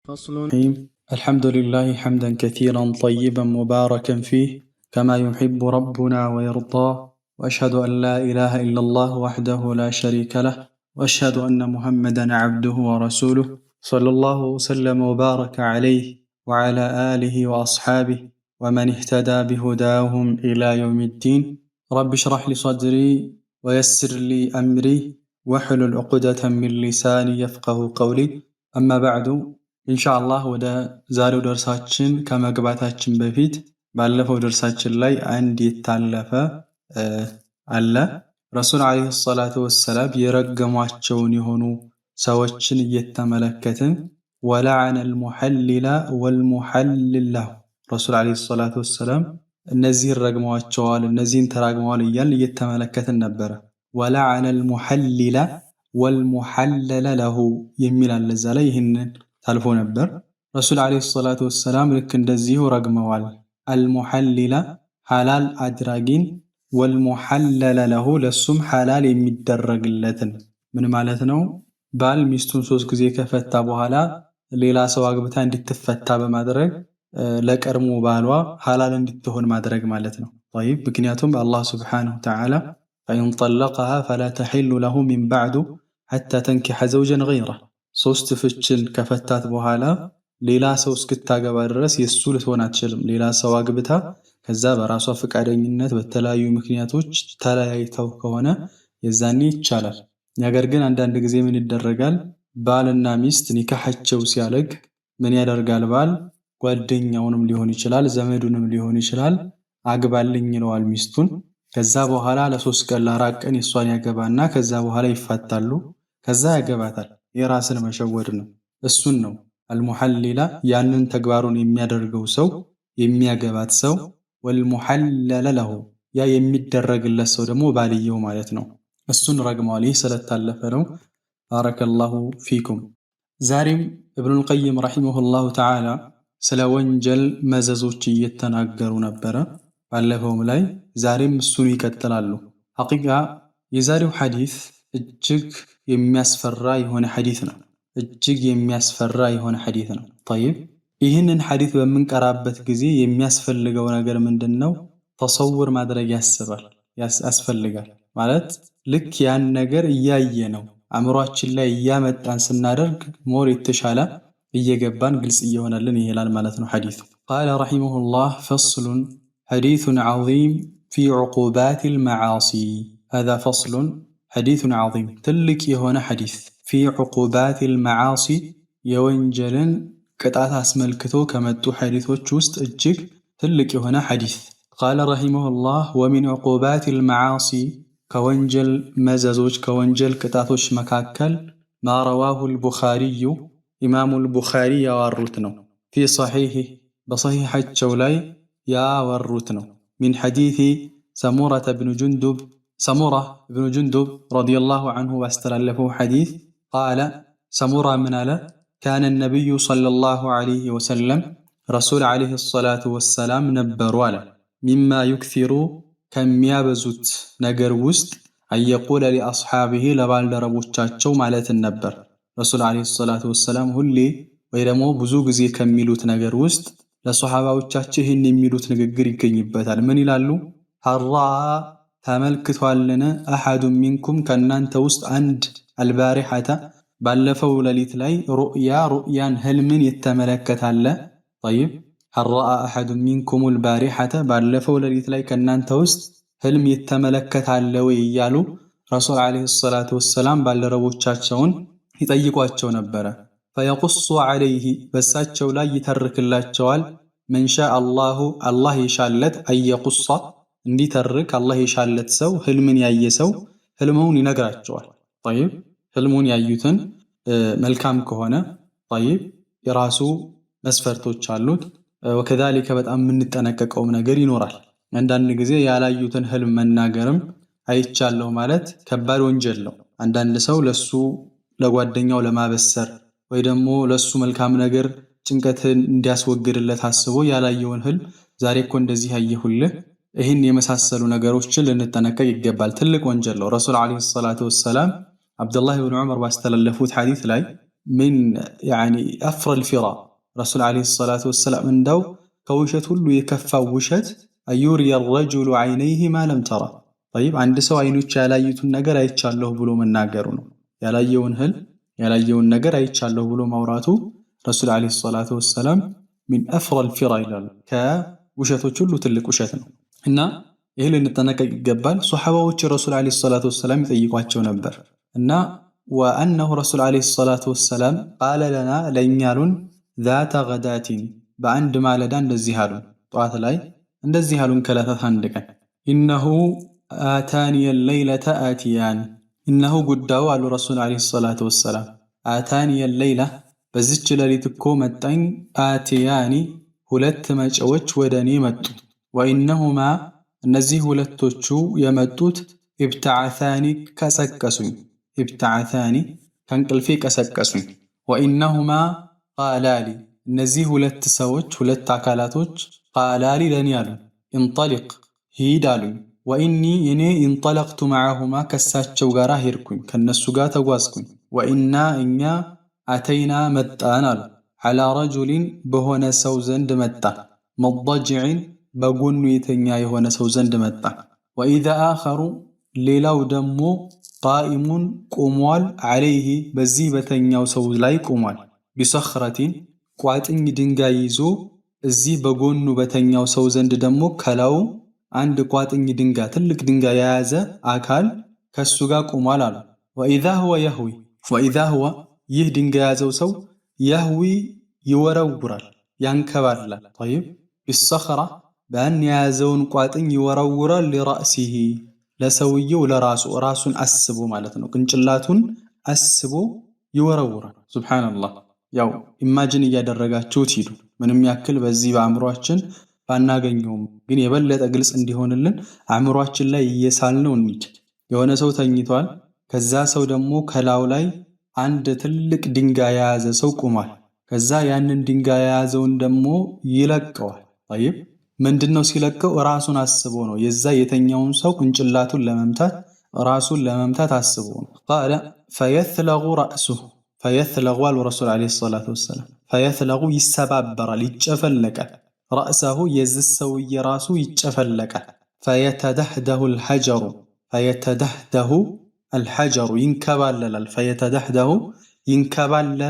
فصل. الحمد لله حمدا كثيرا طيبا مباركا فيه كما يحب ربنا ويرضاه، وأشهد أن لا إله إلا الله وحده لا شريك له، وأشهد أن محمدا عبده ورسوله صلى الله وسلم وبارك عليه وعلى آله وأصحابه ومن اهتدى بهداهم إلى يوم الدين. رب اشرح لي صدري ويسر لي أمري واحلل عقدة من لساني يفقه قولي. أما بعد ኢንሻአላህ ወደ ዛሬው ደርሳችን ከመግባታችን በፊት ባለፈው ደርሳችን ላይ አንድ የታለፈ አለ። ረሱል አለይሂ ሰላቱ ወሰላም የረገሟቸውን የሆኑ ሰዎችን እየተመለከትን ወለዐነ አልሙሐልለ ወልሙሐልል ለሁ ረሱል አለይሂ ሰላቱ ወሰላም እነዚህን ረግመዋቸዋል፣ እነዚህን ተራግመዋል እያልን እየተመለከትን ነበረ። ወለዐነ አልሙሐልለ ወልሙሐለለ ለሁ የሚል አለ እዛ ላይ ይህንን ታልፎ ነበር። ረሱል አለይሂ ሰላቱ ወሰላም ልክ እንደዚሁ ረግመዋል። አልሙሐሊለ ሐላል አድራጊን፣ ወልሙሐለለ ለሁ ለሱም ሐላል የሚደረግለትን። ምን ማለት ነው? ባል ሚስቱን 3 ጊዜ ከፈታ በኋላ ሌላ ሰው አግብታ እንድትፈታ በማድረግ ለቀድሞ ባሏ ሐላል እንድትሆን ማድረግ ማለት ነው። طيب ምክንያቱም አላህ ሱብሓነሁ ወተዓላ فإن طلقها فلا تحل له من بعد حتى تنكح زوجا غيره 3 ፍችን ከፈታት በኋላ ሌላ ሰው እስክታገባ ድረስ የሱ ልትሆን አትችልም። ሌላ ሰው አግብታ ከዛ በራሷ ፈቃደኝነት በተለያዩ ምክንያቶች ተለያይተው ከሆነ የዛኔ ይቻላል። ነገር ግን አንዳንድ ጊዜ ምን ይደረጋል? ባልና ሚስት ኒካሃቸው ሲያልቅ ምን ያደርጋል? ባል ጓደኛውንም ሊሆን ይችላል ዘመዱንም ሊሆን ይችላል አግባልኝ ይለዋል ሚስቱን። ከዛ በኋላ ለ3 ቀን ለ4 ቀን የሷን ያገባና ከዛ በኋላ ይፋታሉ። ከዛ ያገባታል። የራስን መሸወድ ነው። እሱን ነው አልሙሐሊላ ያንን ተግባሩን የሚያደርገው ሰው የሚያገባት ሰው፣ ወልሙሐለለ ለሁ ያ የሚደረግለት ሰው ደግሞ ባልየው ማለት ነው። እሱን ረግመዋል። ይህ ስለታለፈ ነው። ባረከላሁ ፊኩም። ዛሬም ኢብኑል ቀይም ረሂመሁላሁ ተዓላ ስለ ወንጀል መዘዞች እየተናገሩ ነበረ ባለፈውም ላይ። ዛሬም እሱን ይቀጥላሉ። ሐቂቃ የዛሬው ሐዲስ እጅግ የሚያስፈራ የሆነ ሐዲስ ነው። እጅግ የሚያስፈራ የሆነ ሐዲስ ነው። طيب ይህንን ሐዲስ በምንቀራበት ጊዜ የሚያስፈልገው ነገር ምንድነው? ተሰውር ማድረግ ያስፈልጋል። ማለት ልክ ያን ነገር እያየ ነው አእምሯችን ላይ እያመጣን ስናደርግ ሞር የተሻለ እየገባን ግልጽ እየሆነልን ይሄላል ማለት ነው ሐዲሱ። قال رحمه الله فصل حديث عظيم في عقوبات المعاصي. هذا فصل حديث عظيم تلك يهونا حديث في عقوبات المعاصي يوانجلن قطعت اسملكتو كمتو حديثوች ውስጥ እጅግ ትልቅ የሆነ حديث. قال رحمه الله ومن عقوبات المعاصي كوانجل مززوج كوانجل قطعቶች መካከል ما رواه البخاري امام البخاري ያወሩት ነው في صحيحه بصحيحቸው ላይ ያወሩት ነው من حديث سمورة بن جندب رضي الله عنه واستلفه حديث. قال سمورة من على كان النبي صلى الله عليه وسلم رسول عليه الصلاة والسلام نبروا على مما يكثر كم يابزت نجر وست أن يقول لأصحابه لبالدربوቻቸው ማለት ነበር። رسول عليه الصلاة والسلام ሁሌ ወይ ደግሞ ብዙ ጊዜ ከሚሉት ነገር ውስጥ ለሷሃባዎቻቸው ይህን የሚሉት ንግግር ይገኝበታል። ምን ይላሉ? ሐራ ተመልክቷልን አሐዱ ሚንኩም ከናንተ ውስጥ አንድ አልባሪሐተ ባለፈው ሌሊት ላይ ሩእያን ህልምን የተመለከታለ። طيب ሐራ አሐዱ ሚንኩም አልባሪሐተ ባለፈው ሌሊት ላይ ከናንተ ውስጥ ህልም የተመለከታለ ወይ እያሉ ረሱል አለይሂ ሰላቱ ወሰላም ባልደረቦቻቸውን ይጠይቋቸው ነበረ። فيقص عليه በሳቸው ላይ ይተርክላቸዋል። من شاء الله ይሻለት አየቁሳ እንዲተርክ አላህ የሻለት ሰው ህልምን ያየ ሰው ህልሙን ይነግራቸዋል። طيب ህልሙን ያዩትን መልካም ከሆነ طيب የራሱ መስፈርቶች አሉት። وكذلك በጣም የምንጠነቀቀው ነገር ይኖራል። አንዳንድ ጊዜ ያላዩትን ህልም መናገርም አይቻለው ማለት ከባድ ወንጀል ነው። አንዳንድ ሰው ለሱ ለጓደኛው ለማበሰር ወይ ደግሞ ለሱ መልካም ነገር ጭንቀትን እንዲያስወግድለት አስቦ ያላየውን ህልም ዛሬ እኮ እንደዚህ ያየሁልህ ይህን የመሳሰሉ ነገሮችን ልንጠነቀቅ ይገባል። ትልቅ ወንጀል ነው። ረሱል አለይሂ ሰላቱ ወሰላም አብዱላህ ኢብኑ ዑመር ባስተላለፉት ሐዲስ ላይ من يعني أفر الفراء رسول عليه الصلاة والسلام من دو كوشت هلو يكفى وشت أن يري الرجل عينيه ما لم ترى. طيب عند سو عينو تشالايتو النجر أيتشالله بلو من ناقرونه يلايون هل يلايون النجر أيتشالله بلو موراتو رسول عليه الصلاة والسلام من أفر الفراء كوشتو كله تلك وشتنا إن إيه اللي نتناك الجبال صحابة وجه الرسول عليه الصلاة والسلام يطيقوا نبر إن وأنه رسول عليه الصلاة والسلام قال لنا لينيالون ذات غدات بعند ما لدان الزهالون طوات لاي عند الزهالون كلاثة هندك إنه آتاني الليلة آتيان إنه قدوا على الرسول عليه الصلاة والسلام آتاني الليلة بزج للتكو متين آتياني هلت مجوج ودني مت وإنهما النزيه لتوتشو يمدوت ابتعثاني كسكسون ابتعثاني كنقلفي كسكسون وإنهما قالالي النزيه لتسوج ولت عكالاتوج قالالي لنيالو انطلق هيدالو وإني انطلقت معهما كساتشو غارا هيركون كنسوغا تغواسكون وإنا أتينا متانال على رجل بهنا سوزند متا مضجع بقولن يتنيا يهونا سوزند متا وإذا آخر ليلاو دمو قائم قموال عليه بزيبة ينياو سوز لاي قموال بصخرة قواتن دنجايزو الزي بقولن بتنياو سوزند دمو كلاو عند قواتن دنجا تلك دنجا يازا آكال كالسوغا قموال وإذا هو يهوي وإذا هو يهدنجا يازو سو يهوي يورورال ينكبرلا. طيب بالصخرة بأن يازون قواتن يورورال لرأسه لسويه لراسه راسون أسبو مالتنا كنجلاتون أسبو يورورال. سبحان الله ያው ኢማጂን እያደረጋችሁ ትሂዱ ምንም ያክል በዚህ በአእምሮአችን ባናገኘውም ግን የበለጠ ግልጽ እንዲሆንልን አእምሮአችን ላይ እየሳልነው እንሂድ። የሆነ ሰው ተኝቷል። ከዛ ሰው ደግሞ ከላው ላይ አንድ ትልቅ ድንጋይ የያዘ ሰው ቆሟል። ከዛ ያንን ድንጋይ የያዘውን ደግሞ ይለቀዋል። طيب ምንድነው ሲለቀው ራሱን አስቦ ነው የዛ የተኛውን ሰው ቅንጭላቱን ለመምታት ራሱን ለመምታት አስቦ ነው። قال فيثلغ رأسه فيثلغ الرسول عليه الصلاة والسلام فيثلغ يسبابر يتشفلك رأسه يزسو يراسو يتشفلك فيتدهده الحجر فيتدهده الحجر ينكبالل فيتدهده ينكبالل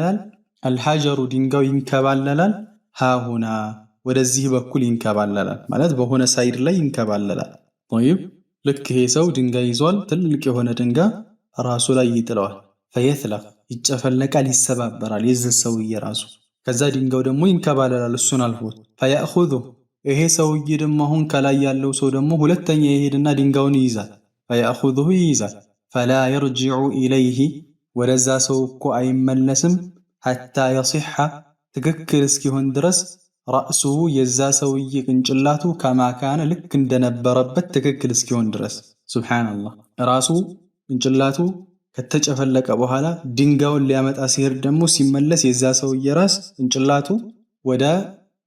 الحجر دينغو ينكبالل ها هنا ወደዚህ በኩል ይንከባለላል ማለት በሆነ ሳይድ ላይ ይንከባለላል። طيب ልክ ይሄ ሰው ድንጋይ ይዟል። ትልቅ የሆነ ድንጋይ ራሱ ላይ ይጥለዋል። فيثلغ ይጨፈለቃል ይሰባበራል የዚህ ሰውዬ ራሱ። ከዛ ድንጋዩ ደግሞ ይንከባለላል እሱን አልፎት فيأخذه ይሄ ሰውዬ ደግሞ አሁን ከላይ ያለው ሰው ደግሞ ሁለተኛ ይሄድና ድንጋዩን ይይዛል። فيأخذه ይይዛል فلا يرجع إليه ወደዛ ሰው እኮ አይመለስም حتى يصح ትክክል እስኪሆን ድረስ رأسه يزا سوي قنچلاتو كما كان لك እንደነበረበት ትክክል እስኪሆን ድረስ سبحان الله ራሱ ቅንጭላቱ ከተጨፈለቀ በኋላ ድንጋዩን ሊያመጣ ሲሄድ ደግሞ ሲመለስ የዛ ሰውዬ ራስ ቅንጭላቱ ወደ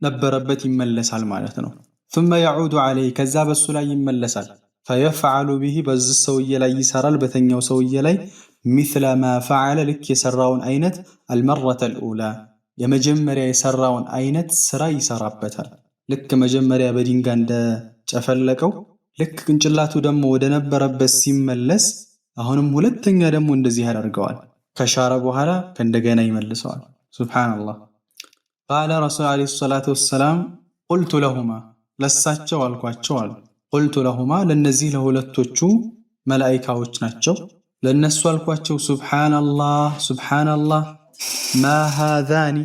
ነበረበት ይመለሳል ማለት ነው። ثم يعود عليه ከዛ በሱ ላይ ይመለሳል فيفعل به በዚህ ሰውዬ ላይ ይሰራል በተኛው ሰውዬ ላይ مثل ما فعل لك የሰራውን አይነት المرة الأولى የመጀመሪያ የሰራውን አይነት ስራ ይሰራበታል። ልክ መጀመሪያ በድንጋይ እንደጨፈለቀው ልክ ቅንጭላቱ ደግሞ ወደ ነበረበት ሲመለስ አሁንም ሁለተኛ ደግሞ እንደዚህ ያደርገዋል። ከሻረ በኋላ ከእንደገና ይመልሰዋል። ሱብሃንአላህ قال رسول عليه الصلاة والسلام قلت لهما ለሳቸው አልኳቸው አሉ قلت لهما ለነዚህ ለሁለቶቹ መላእክቶች ናቸው ለነሱ አልኳቸው ሱብሃንአላህ ሱብሃንአላህ ما هذان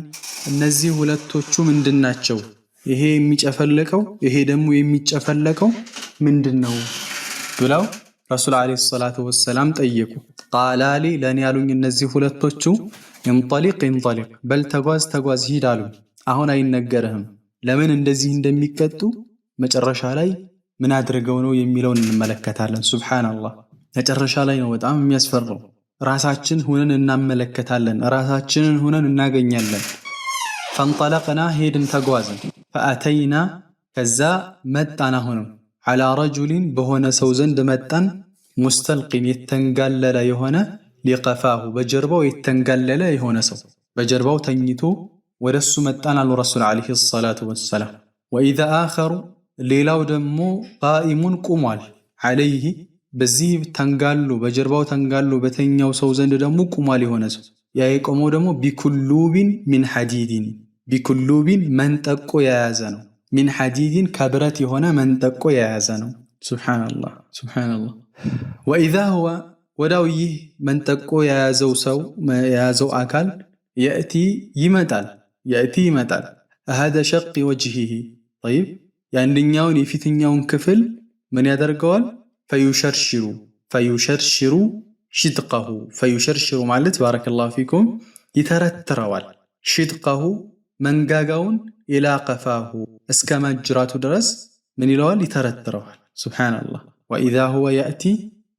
እነዚህ ሁለቶቹ ምንድናቸው? ይሄ የሚጨፈለቀው ይሄ ደግሞ የሚጨፈለቀው ምንድነው ብለው ረሱል አለይሂ ሰላቱ ወሰለም ጠየቁ። ቃላሊ ለኔ ያሉኝ እነዚህ ሁለቶቹ እንطلق እንطلق በል ተጓዝ ተጓዝ ሂድ አሉ። አሁን አይነገርህም ለምን እንደዚህ እንደሚቀጡ መጨረሻ ላይ ምን አድርገው ነው የሚለውን እንመለከታለን። ሱብሃንአላህ መጨረሻ ላይ ነው በጣም የሚያስፈራው። ራሳችን ሆነን እናመለከታለን ራሳችንን ሆነን እናገኛለን። فانطلقنا ሄድን ተጓዝን فأتينا ከዛ መጣና ሆኖ على رجل በሆነ ሰው ዘንድ መጣን مستلقٍ የተንጋለለ የሆነ لقفاه በጀርባው የተንጋለለ የሆነ ሰው በጀርባው ተኝቶ ወደሱ መጣን አሉ ረሱል ዓለይሂ ሰላቱ ወሰላም። ወኢዛ አኸሩ ሌላው ደግሞ ቃኢሙን ቁሟል ዓለይህ በዚህ ተንጋሎ በጀርባው ተንጋሎ በተኛው ሰው ዘንድ ደግሞ ቁሟል የሆነ ሰው ያ የቆመው ደግሞ ቢኩሉቢን ሚን ሐዲዲን ቢኩሉቢን መንጠቆ የያዘ ነው። ሚን ሐዲዲን ከብረት የሆነ መንጠቆ የያዘ ነው። ሱብሓነላህ ሱብሓነላህ። ወኢዛ ሁወ ወዳው ይህ መንጠቆ የያዘው ሰው የያዘው አካል የእቲ ይመጣል አሃደ ሸቂ ወጅሂሂ ጠይብ የአንደኛውን የፊተኛውን ክፍል ምን ያደርገዋል? ፈዩሸርሽሩ ሽድቀሁ ፈዩሸርሽሩ ማለት ባረከላሁ ፊኩም ይተረትረዋል። ሽድቀሁ መንጋጋውን ኢላ ቀፋሁ እስከ ማጅራቱ ድረስ ምን ይለዋል? ይተረትረዋል። ሱብሓነላህ። ወኢዛ ሁወ የእቲ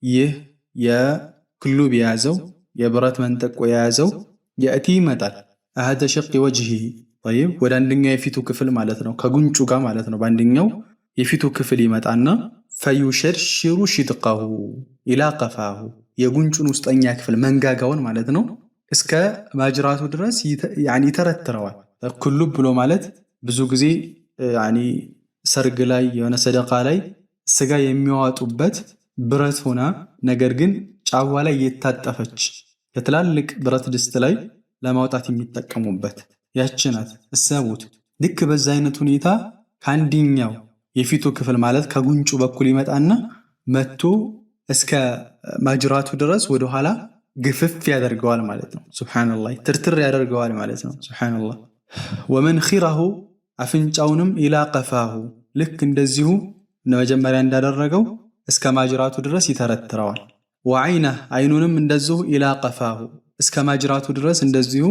ይህ የክሉብ የያዘው የብረት መንጠቆ የያዘው የእቲ ይመጣል አሃደ ሸቂ ወጅሂሂ ጠይብ ወደ አንደኛው የፊቱ ክፍል ማለት ነው፣ ከጉንጩ ጋር ማለት ነው። በአንደኛው የፊቱ ክፍል ይመጣና ፈዩሸርሽሩ ሽድቀሁ ኢላ ቀፋሁ የጉንጩን ውስጠኛ ክፍል መንጋጋውን ማለት ነው እስከ ማጅራቱ ድረስ ይተረትረዋል። ኩሉብ ብሎ ማለት ብዙ ጊዜ ሰርግ ላይ የሆነ ሰደቃ ላይ ስጋ የሚያዋጡበት ብረት ሆና ነገር ግን ጫዋ ላይ የታጠፈች ከትላልቅ ብረት ድስት ላይ ለማውጣት የሚጠቀሙበት ያቺ ናት። እሰቡት። ልክ በዛ አይነት ሁኔታ ከአንደኛው የፊቱ ክፍል ማለት ከጉንጩ በኩል ይመጣና መቶ እስከ ማጅራቱ ድረስ ወደኋላ ግፍፍ ያደርገዋል ማለት ነው። ሱብሓነላህ ትርትር ያደርገዋል ማለት ነው። ሱብሓነላህ። ወመንኺረሁ አፍንጫውንም ኢላ ቀፋሁ ልክ እንደዚሁ መጀመሪያ እንዳደረገው እስከ ማጅራቱ ድረስ ይተረትረዋል። ወዐይነህ አይኑንም እንደዚሁ ኢላ ቀፋሁ እስከ ማጅራቱ ድረስ እንደዚሁ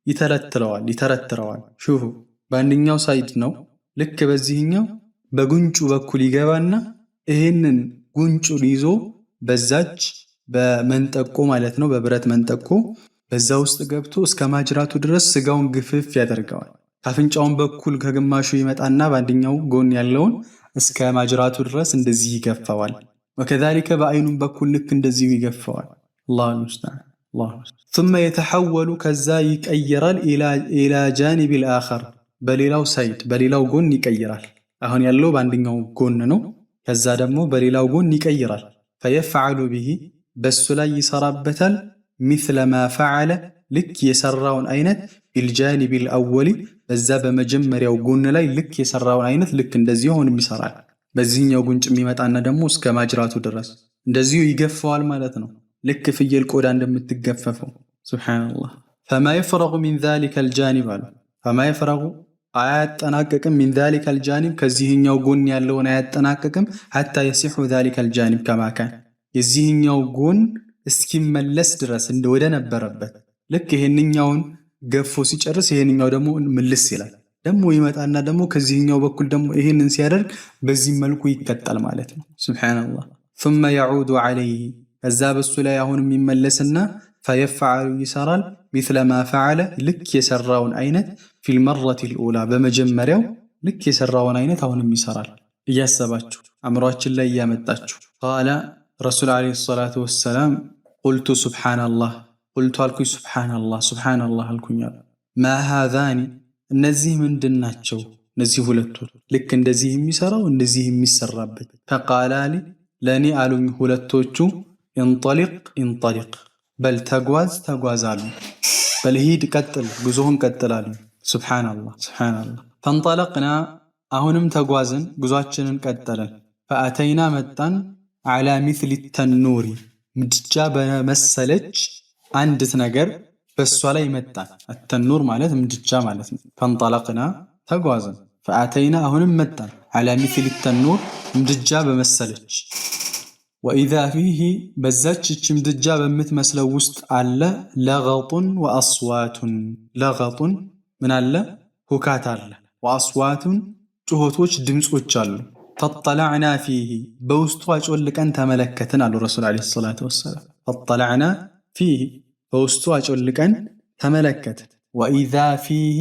ይተረትረዋል። ሹፉ በአንደኛው ሳይድ ነው። ልክ በዚህኛው በጉንጩ በኩል ይገባና ይህንን ጉንጩን ይዞ በዛች በመንጠቆ ማለት ነው በብረት መንጠቆ በዛ ውስጥ ገብቶ እስከ ማጅራቱ ድረስ ስጋውን ግፍፍ ያደርገዋል። ከአፍንጫውን በኩል ከግማሹ ይመጣና በአንደኛው ጎን ያለውን እስከ ማጅራቱ ድረስ እንደዚህ ይገፋዋል። ወከዛሊከ በአይኑም በኩል ልክ እንደዚሁ ይገፋዋል። አላሁ ሙስተዓን። ثم يتحول ከዛ ይቀየራል ኢላ ጃኒብ الآخر በሌላው ሳይድ በሌላው ጎን ይቀየራል። አሁን ያለው በአንደኛው ጎን ነው። ከዛ ደግሞ በሌላው ጎን ይቀየራል። فيفعل به በሱ ላይ ይሰራበታል مثل ما فعل ልክ የሰራውን አይነት بالجانب الأول በዛ በመጀመሪያው ጎን ላይ ልክ የሰራውን አይነት ልክ እንደዚህ ሆኖም ይሰራል። በዚህኛው ጉንጭ የሚመጣና ደግሞ እስከ ማጅራቱ ድረስ እንደዚሁ ይገፋዋል ማለት ነው። ልክ ፍየል ቆዳ እንደምትገፈፈው። ሱብሓነላህ። ፈማ የፍረጉ ሚን ዛሊከ አልጃኒብ አሉ። ፈማ የፍረጉ አያጠናቅቅም ሚን ዛሊከ አልጃኒብ ከዚህኛው ጎን ያለውን አያጠናቅቅም ሐታ የሲሑ ዛሊከ አልጃኒብ ከማ ካን የዚህኛው ጎን እስኪመለስ ድረስ ወደ ነበረበት ልክ ይሄንኛውን ገፎ ሲጨርስ ይሄንኛው ደግሞ ምልስ ይላል። ደግሞ ይመጣና ደግሞ ከዚህኛው በኩል ደግሞ ይሄንን ሲያደርግ በዚህ መልኩ ይቀጣል ማለት ነው። ሱብሓነላህ። ثم يعود عليه ከዛ በሱ ላይ አሁንም ይመለስና ፈየፍዐሉ ይሰራል مثل ما فعل ልክ የሰራውን አይነት في المرة الأولى በመጀመሪያው ልክ የሰራውን አይነት አሁንም ይሰራል። እያሰባችሁ አእምሯችን ላይ እያመጣችሁ ቃለ ረሱል ዓለይሂ ሰላቱ ወሰላም ቁልቱ ሱብሓነላህ ቁልቱ አልኩኝ ሱብሓነላህ አልኩኝ። ማ ሃዛኒ እነዚህ ምንድን ናቸው? እነዚህ ሁለቱ ልክ እንደዚህ የሚሰራው እንደዚህ የሚሰራበት። ፈቃላሊ ለእኔ አሉኝ ሁለቶቹ እንጠሊቅ በል ተጓዝ አሉ። በልሂድ ቀጥል ጉዞህን ቀጥላሉ። ሱብሓነላህ። ፈንጠለቅና አሁንም ተጓዝን ጉዟችንን ቀጠለን። ፈአተይና መጣን ዓላ ሚስሊ ተኑሪ ምድጃ በመሰለች አንዲት ነገር በሷ ላይ መጣን። አተኑር ማለት ምድጃ ማለት ነው። ፈንጠለቅና ተጓዝን ፈአተይና አሁንም መጣን ዓላ ሚስሊ ተኑር ምድጃ በመሰለች ወኢዛ ፊህ በዛች ምድጃ በምትመስለው ውስጥ አለ ለገጡን ወአስዋቱን ለገጡን ምን አለ ሁካት አለ ወአስዋቱን ጩኸቶች ድምጾች አሉ። ፈጠለዕና ፊህ በውስጡ አጮልቀን ተመለከትን አሉ ረሱል ዓለይሂ ሰላቱ ወሰላም። ፈጠለዕና ፊህ በውስጡ አጮልቀን ተመለከትን። ወኢዛ ፊህ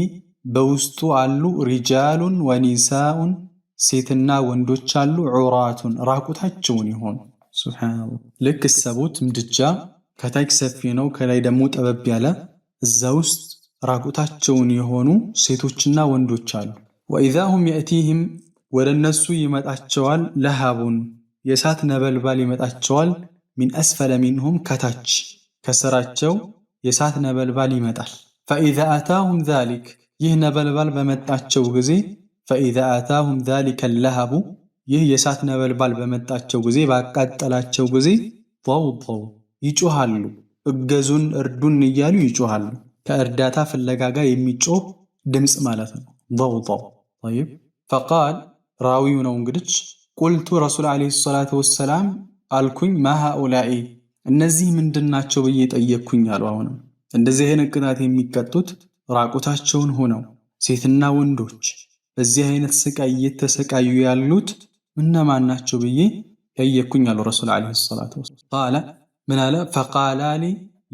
በውስጡ አሉ ሪጃሉን ወኒሳኡን ሴትና ወንዶች አሉ ዑራቱን ራቁታቸውን ይሆኑ። ሱብሓነላህ። ልክ ሰቡት ምድጃ ከታች ሰፊ ነው ከላይ ደግሞ ጠበብ ያለ እዛ ውስጥ ራቁታቸውን የሆኑ ሴቶችና ወንዶች አሉ። ወኢዛ ሁም የእቲህም ወደ እነሱ ይመጣቸዋል ለሃቡን የእሳት ነበልባል ይመጣቸዋል ሚን አስፈለ ሚንሁም ከታች ከስራቸው የእሳት ነበልባል ይመጣል። ፈኢዛ አታሁም ዛሊክ ይህ ነበልባል በመጣቸው ጊዜ ፈኢዛ አታሁም ዛሊከ ለሃቡ ይህ የእሳት ነበልባል በመጣቸው ጊዜ ባቃጠላቸው ጊዜ ضوضው ይጮሃሉ። እገዙን እርዱን እያሉ ይጮሃሉ። ከእርዳታ ፍለጋ ጋር የሚጮህ ድምፅ ማለት ነው። ضوضው طيب فقال ራዊው ነው እንግዲህ ቁልቱ ረሱል ዓለይሂ ሰላቱ ወሰላም አልኩኝ ማ ሃኡላኢ እነዚህ ምንድናቸው ብዬ ጠየቅኩኝ አሉ። አሁንም እንደዚህ አይነት ቅጣት የሚቀጡት ራቁታቸውን ሆነው ሴትና ወንዶች በዚህ አይነት ስቃይ እየተሰቃዩ ያሉት እነማን ናቸው ብዬ ጠየቅኩኝ አሉ ረሱል ዓለይሂ ሰላቱ ወሰላም። ቃለ ምን አለ ፈቃላሊ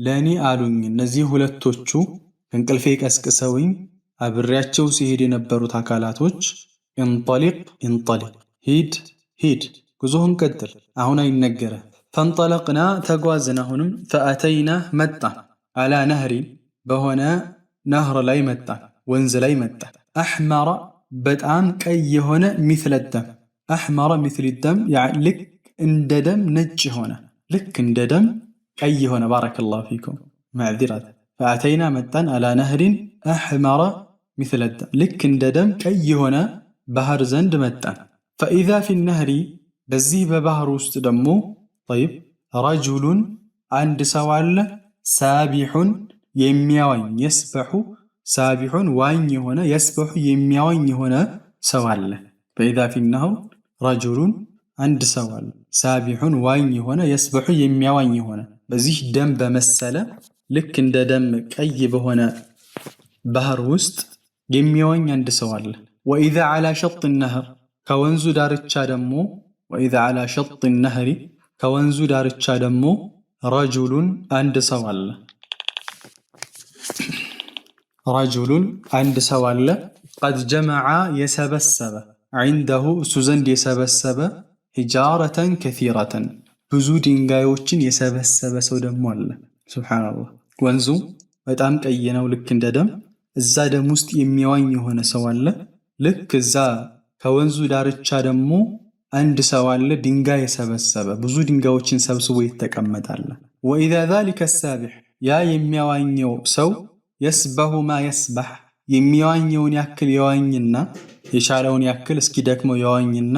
ለእኔ አሉኝ እነዚህ ሁለቶቹ እንቅልፌ ቀስቅሰውኝ አብሬያቸው ሲሄድ የነበሩት አካላቶች እንጠሊቅ እንጠሊቅ ሂድ ሂድ ጉዞህን ቀጥል አሁን አይነገረ ፈንጠለቅና ተጓዝን አሁንም ፈአተይና መጣን አላ ነህሪን በሆነ ነህር ላይ መጣን ወንዝ ላይ መጣን አሕመረ በጣም ቀይ የሆነ ሚስለ ደም አሕመረ ሚስለ ደም ልክ እንደ ደም ነጭ ሆነ ልክ እንደ ደም ቀይ የሆነ ባረከላሁ ፊኩም ማዕዚራት ፈአተይና መጣን አላ ነህሪን አሕመረ ሚስለ ደም ልክ እንደ ደም ቀይ የሆነ ባህር ዘንድ መጣን። ፈኢዛ ፊ ነህሪ በዚህ በባህር ውስጥ ደግሞ ጠይብ ረጁሉን አንድ ሰው አለ ሳቢሑን የሚያዋኝ የስበሑ ሳቢሑን ዋኝ የሆነ የስበሑ የሚያዋኝ የሆነ ሰው አለ። ፈኢዛ ፊ ነህር ረጁሉን አንድ ሰው አለ ሳቢሑን ዋኝ የሆነ የስበሑ የሚያዋኝ የሆነ በዚህ ደም በመሰለ ልክ እንደ ደም ቀይ በሆነ ባህር ውስጥ የሚያዋኝ አንድ ሰው አለ። ወኢዛ ዓላ ሸጥ ነህር ከወንዙ ዳርቻ ደግሞ ወኢዛ ዓላ ሸጥ ነህሪ ከወንዙ ዳርቻ ደግሞ ረጁሉን አንድ ሰው አለ ረጁሉን አንድ ሰው አለ ቀድ ጀመዓ የሰበሰበ ዐንደሁ እሱ ዘንድ የሰበሰበ ሒጃረተን ከሲረተን ብዙ ድንጋዮችን የሰበሰበ ሰው ደግሞ አለ። ሱብሓነላህ ወንዙ በጣም ቀይ ነው ልክ እንደ ደም እዛ ደም ውስጥ የሚያዋኝ የሆነ ሰው አለ። ልክ እዛ ከወንዙ ዳርቻ ደግሞ አንድ ሰው አለ ድንጋይ የሰበሰበ ብዙ ድንጋዮችን ሰብስቦ ይተቀመጣል። ወኢዛ ዛሊከ ሳቢሕ ያ የሚያዋኘው ሰው የስበሁ ማ የስበሕ የሚያዋኘውን ያክል የዋኝና የቻለውን ያክል እስኪደክመው የዋኝና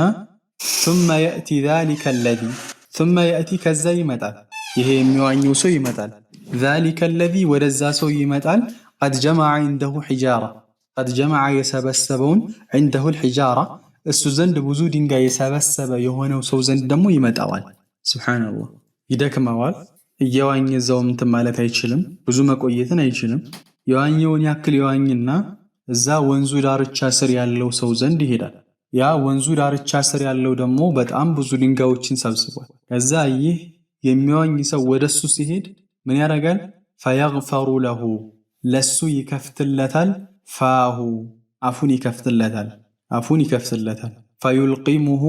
ثم يأتي ذلك الذي ثم يأتي ከዛ ይመጣል ይሄ የሚዋኘው ሰው ይመጣል ذلك الذي ወደዛ ሰው ይመጣል قد جمع عنده حجارة قد جمع የሰበሰበውን عنده الحجارة እሱ ዘንድ ብዙ ድንጋይ የሰበሰበ የሆነው ሰው ዘንድ ደግሞ ይመጣዋል። ሱብሃንአላህ ይደክመዋል እየዋኘ እዛው እንትን ማለት አይችልም ብዙ መቆየትን አይችልም። የዋኘውን ያክል የዋኝና እዛ ወንዙ ዳርቻ ስር ያለው ሰው ዘንድ ይሄዳል። ያ ወንዙ ዳርቻ ስር ያለው ደግሞ በጣም ብዙ ድንጋዮችን ሰብስቧል። ከዛ ይህ የሚዋኝ ሰው ወደሱ ሲሄድ ምን ያደርጋል? ፈየግፈሩ ለሁ ለሱ ይከፍትለታል ፋሁ አፉን ይከፍትለታል ፈዩልቂሙሁ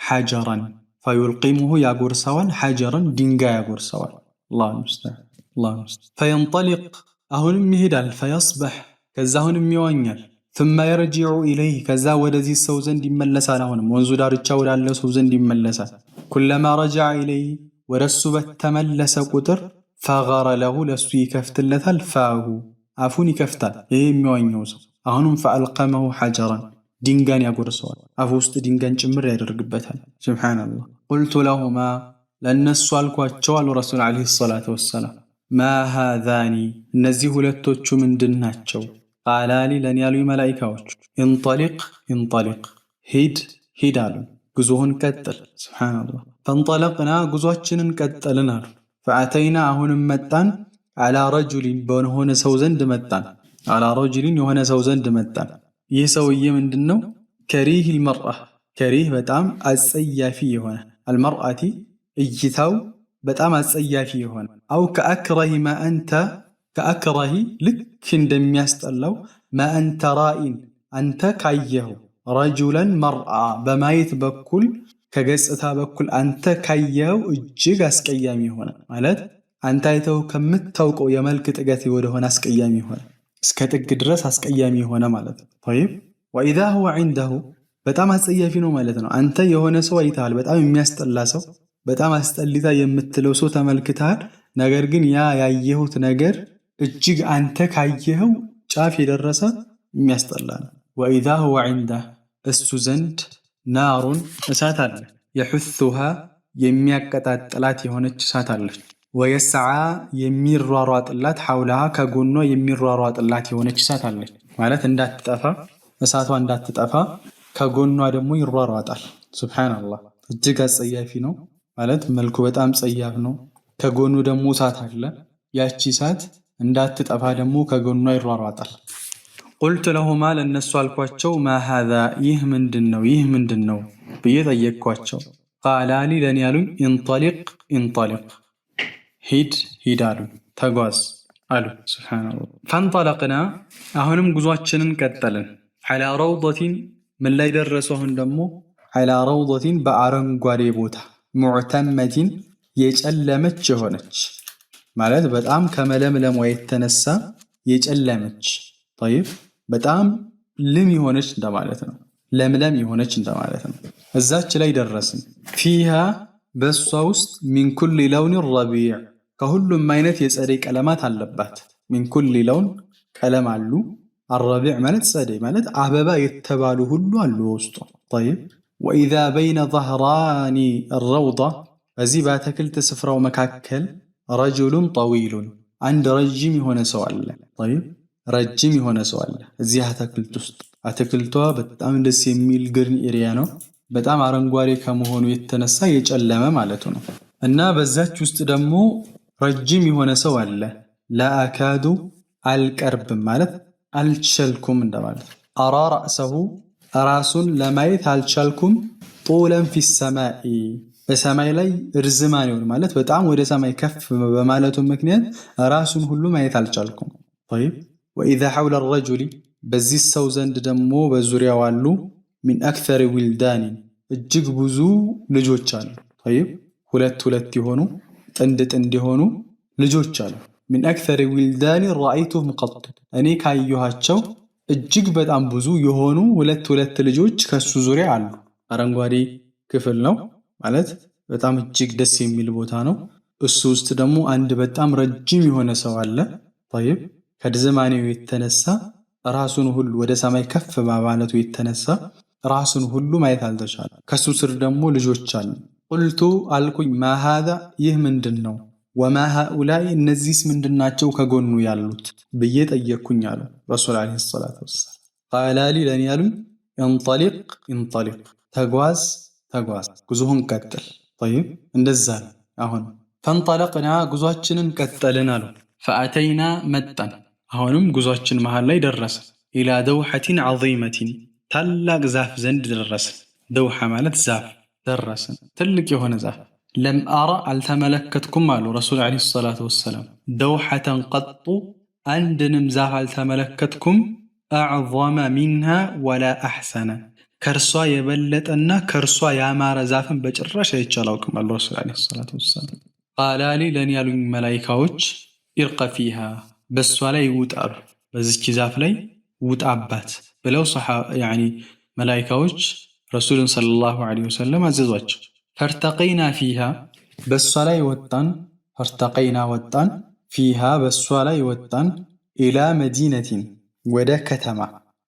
ሐጀረን ፈዩልቂሙሁ ያጎርሰዋል ሐጀረን ድንጋይ ያጎርሰዋል። አላሁ ሙስተዓን ፈየንጠሊቅ አሁንም ይሄዳል ፈየስበሕ ከዛ አሁንም ይዋኛል ثم يرجع إليه ከዛ ወደዚህ ሰው ዘንድ ይመለሳል። አሁንም ወንዙ ዳርቻ ወዳለው ሰው ዘንድ ይመለሳል። ኩለማ ረጀዐ ኢለይህ ወደሱ በተመለሰ ቁጥር ፈገረ ለሁ ለሱ ይከፍትለታል ፋሁ አፉን ይከፍታል። ይሄ የሚዋኘው ሰው አሁንም ፈአልቀመሁ ሐጀረን ድንጋይን ያጎርሰዋል። አፉ ውስጥ ድንጋይን ጭምር ያደርግበታል። ሱብሓነላህ ቁልቱ ለሁማ ለእነሱ አልኳቸው አሉ ረሱል ዓለይሂ ሰላቱ ወሰላም ማ ሃዛኒ እነዚህ ሁለቶቹ ምንድን ናቸው? ቃላሊ ለኔ ያሉ መላኢካዎች እንጠሊቅ ሂድ አሉ ጉዞህን ቀጥል። ሱብሓነላህ ፈንጠለቅና ጉዞአችንን ቀጠልን አሉ። ፈአተይና አሁንም መጣን አላ ረጁሊን በሆነ ሰው ዘንድ መጣን አላ ረጁሊን የሆነ ሰው ዘንድ መጣን። ይህ ሰውዬ ምንድነው? ከሪህ አልመርአ ከሪህ በጣም አጸያፊ የሆነ አልመርአቲ እይታው በጣም አጸያፊ የሆነ አው ከአክረሂ ማ አንተ ከአክረሂ ልክ እንደሚያስጠላው ማ አንተ ራኢን አንተ ካየኸው ረጁለን መርአ በማየት በኩል ከገጽታ በኩል አንተ ካየኸው እጅግ አስቀያሚ የሆነ ማለት አንተ አይተው ከምታውቀው የመልክ ጥገት ወደሆነ አስቀያሚ የሆነ እስከ ጥግ ድረስ አስቀያሚ የሆነ ማለት ነው። طيب واذا هو عنده በጣም አስጸያፊ ነው ማለት ነው። አንተ የሆነ ሰው አይተሃል፣ በጣም የሚያስጠላ ሰው፣ በጣም አስጠሊታ የምትለው ሰው ተመልክተሃል። ነገር ግን ያ ያየሁት ነገር እጅግ አንተ ካየኸው ጫፍ የደረሰ የሚያስጠላ ነው። واذا هو عنده እሱ ዘንድ ናሩን እሳት አለ፣ የሑሱሃ የሚያቀጣጥላት የሆነች እሳት አለች። ወየስዓ የሚሯሯጥላት ሐውላሃ ከጎኗ የሚሯሯጥላት የሆነች እሳት አለች። ማለት እንዳትጠፋ እሳቷ እንዳትጠፋ ከጎኗ ደግሞ ይሯሯጣል። ሱብሃንአላህ እጅግ አጸያፊ ነው ማለት መልኩ በጣም ጸያፍ ነው። ከጎኑ ደግሞ እሳት አለ። ያቺ እሳት እንዳትጠፋ ደግሞ ከጎኗ ይሯሯጣል። ቁልቱ ለሁማ ለነሱ አልኳቸው ማ ሃዛ ይህ ምንድነው ይህ ምንድነው ብዬ ጠየቅኳቸው። ቃላሊ ለኔ ያሉኝ ኢንጠሊቅ ኢንጠሊቅ ሂድ ሂድ አሉኝ፣ ተጓዝ አሉ። ሱብሃንአላህ ፈንጠለቅና አሁንም ጉዟችንን ቀጠልን። ዐላ ረውደቲን ምን ላይ ደረሱ? አሁን ደግሞ ዐላ ረውደቲን በአረንጓዴ ቦታ ሙዕተመቲን የጨለመች የሆነች ማለት በጣም ከመለምለሟ የተነሳ የጨለመች ጠይብ በጣም ልም የሆነች እንደማለት ነው። ለምለም የሆነች እንደማለት ነው። እዛች ላይ ደረስን። ፊሃ በሷ ውስጥ ሚን ኩሊ ለውን ረቢዕ ከሁሉም አይነት የጸደይ ቀለማት አለባት። ሚን ኩሊ ለውን ቀለም አሉ። አረቢዕ ማለት ጸደይ ማለት አበባ የተባሉ ሁሉ አሉ ውስጡ። ጠይብ ወኢዛ በይነ ظهራኒ الروضة በዚህ በአትክልት ስፍራው መካከል ረጁሉን ጠዊሉን አንድ ረጅም የሆነ ሰው አለ። ጠይብ ረጅም የሆነ ሰው አለ እዚህ አትክልት ውስጥ። አትክልቷ በጣም ደስ የሚል ግሪን ኤሪያ ነው። በጣም አረንጓዴ ከመሆኑ የተነሳ የጨለመ ማለቱ ነው። እና በዛች ውስጥ ደግሞ ረጅም የሆነ ሰው አለ። ላአካዱ አልቀርብም ማለት አልቻልኩም እንደማለት። አራ ረእሰሁ ራሱን ለማየት አልቻልኩም። ጡለን ፊ ሰማኢ በሰማይ ላይ እርዝማኔውን ማለት በጣም ወደ ሰማይ ከፍ በማለቱ ምክንያት ራሱን ሁሉ ማየት አልቻልኩም። ጠይብ ወኢዛ ሐውለ ረጁሊ በዚህ ሰው ዘንድ ደግሞ በዙሪያው አሉ ሚን አክተሪ ዊልዳኒን እጅግ ብዙ ልጆች አሉ። ጠይብ ሁለት ሁለት የሆኑ ጥንድ ጥንድ የሆኑ ልጆች አሉ። ሚን አክተሪ ዊልዳኒን ረአይቱሁም ቀጡ እኔ ካየኋቸው እጅግ በጣም ብዙ የሆኑ ሁለት ሁለት ልጆች ከሱ ዙሪያ አሉ። አረንጓዴ ክፍል ነው ማለት በጣም እጅግ ደስ የሚል ቦታ ነው። እሱ ውስጥ ደግሞ አንድ በጣም ረጅም የሆነ ሰው አለ። ጠይብ ከርዝማኔው የተነሳ ራሱን ሁሉ ወደ ሰማይ ከፍ በማለቱ የተነሳ ራሱን ሁሉ ማየት አልተቻለም። ከሱ ስር ደግሞ ልጆች አሉ። ቁልቱ አልኩኝ ማ ሃዛ ይህ ምንድን ነው? ወማ ሃኡላይ እነዚህስ ምንድናቸው ከጎኑ ያሉት ብዬ ጠየቅኩኝ አሉ ረሱል ዓለይሂ ሰላቱ ወሰላም። ቃላሊ ለኔ ያሉኝ እንጠሊቅ እንጠሊቅ ተጓዝ ተጓዝ ጉዞህን ቀጥል። ጠይብ እንደዛ ነው። አሁን ፈንጠለቅና ጉዟችንን ቀጠልን አሉ። ፈአተይና መጣን አሁንም ጉዟችን መሃል ላይ ደረስን። ኢላ ደውሐቲን ዐዚመቲን ታላቅ ዛፍ ዘንድ ደረስን። ደውሐ ማለት ዛፍ ደረስን፣ ትልቅ የሆነ ዛፍ። ለም አራ አልተመለከትኩም አሉ ረሱል ዓለይሂ ሰላቱ ወሰላም። ደውሐተን ቀጡ አንድንም ዛፍ አልተመለከትኩም። አዕዘመ ሚንሃ ወላ አሕሰነ ከእርሷ የበለጠና ከእርሷ ያማረ ዛፍን በጭራሽ አይቼ አላውቅም አሉ ረሱል ዓለይሂ ሰላቱ ወሰላም። ቃላሊ ለኔ ያሉኝ መላኢካዎች ኢርቀ ፊሃ በሷ ላይ ውጣሉ፣ በዚች ዛፍ ላይ ውጣባት ብለው መላኢካዎች ረሱልን ሰለላሁ ዐለይሂ ወሰለም አዘዟቸው። ፈርተቀይና ፊሃ በሷ ላይ ወጣን። ፈርተቀይና ወጣን። ፊሃ በሷ ላይ ወጣን። ኢላ መዲነቲን ወደ ከተማ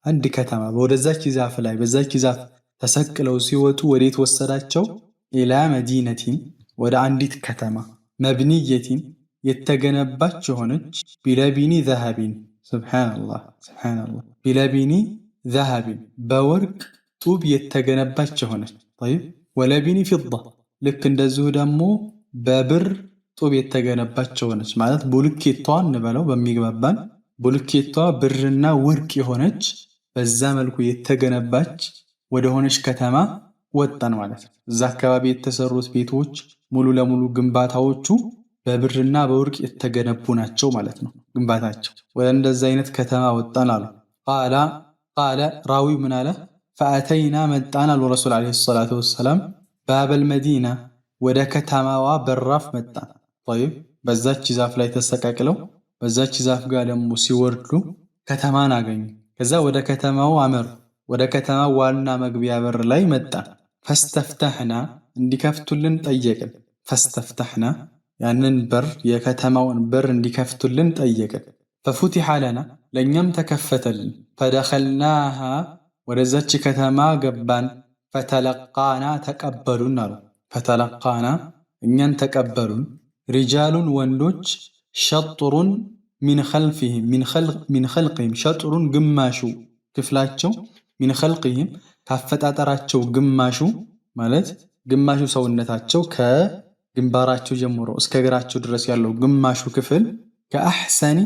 አንድ ከተማ ወደዛች ዛፍ ላይ በዛች ዛፍ ተሰቅለው ሲወጡ ወዴት ወሰዳቸው? ኢላ መዲነቲን ወደ አንዲት ከተማ መብንየቲን የተገነባች የሆነች ቢለቢኒ ዘሀቢን ሱብሃንአላህ ሱብሃንአላህ ቢለቢኒ ዘሀቢን በወርቅ ጡብ የተገነባች የሆነች ጠይብ ወለቢኒ ፊዳ ልክ እንደዚሁ ደግሞ በብር ጡብ የተገነባች የሆነች ማለት ቡልኬቷን እንበለው በሚግባባን ቡልኬቷ ብርና ወርቅ የሆነች በዛ መልኩ የተገነባች ወደ ሆነች ከተማ ወጣን ማለት ነው። እዛ አካባቢ የተሰሩት ቤቶች ሙሉ ለሙሉ ግንባታዎቹ በብርና በወርቅ የተገነቡ ናቸው ማለት ነው ግንባታቸው። ወደ እንደዛ አይነት ከተማ ወጣን አሉ። ቃለ ራዊ ምን አለ? ፈአተይና መጣን አሉ ረሱል ዓለይሂ ሰላቱ ወሰላም ባበል መዲና ወደ ከተማዋ በራፍ መጣን። ጠይብ በዛች ዛፍ ላይ ተሰቃቅለው በዛች ዛፍ ጋር ደግሞ ሲወርዱ ከተማን አገኙ። ከዛ ወደ ከተማው አመሩ። ወደ ከተማው ዋና መግቢያ በር ላይ መጣን። ፈስተፍተሕና እንዲከፍቱልን ጠየቅን። ፈስተፍተሕና ያንን በር የከተማውን በር እንዲከፍቱልን ጠየቅን። ፈፉቲሐ ለና ለእኛም ተከፈተልን። ፈደኸልናሃ ወደዛች ከተማ ገባን። ፈተለቃና ተቀበሉን አሉ። ፈተለቃና እኛን ተቀበሉን። ሪጃሉን ወንዶች ሸጥሩን ሚን ኸልፊሂም ሚን ኸልቅሂም ሸጥሩን ግማሹ ክፍላቸው ሚን ኸልቅሂም ካፈጣጠራቸው ግማሹ ማለት ግማሹ ሰውነታቸው ከግንባራቸው ጀምሮ እስከ እግራቸው ድረስ ያለው ግማሹ ክፍል ከአሕሰኒ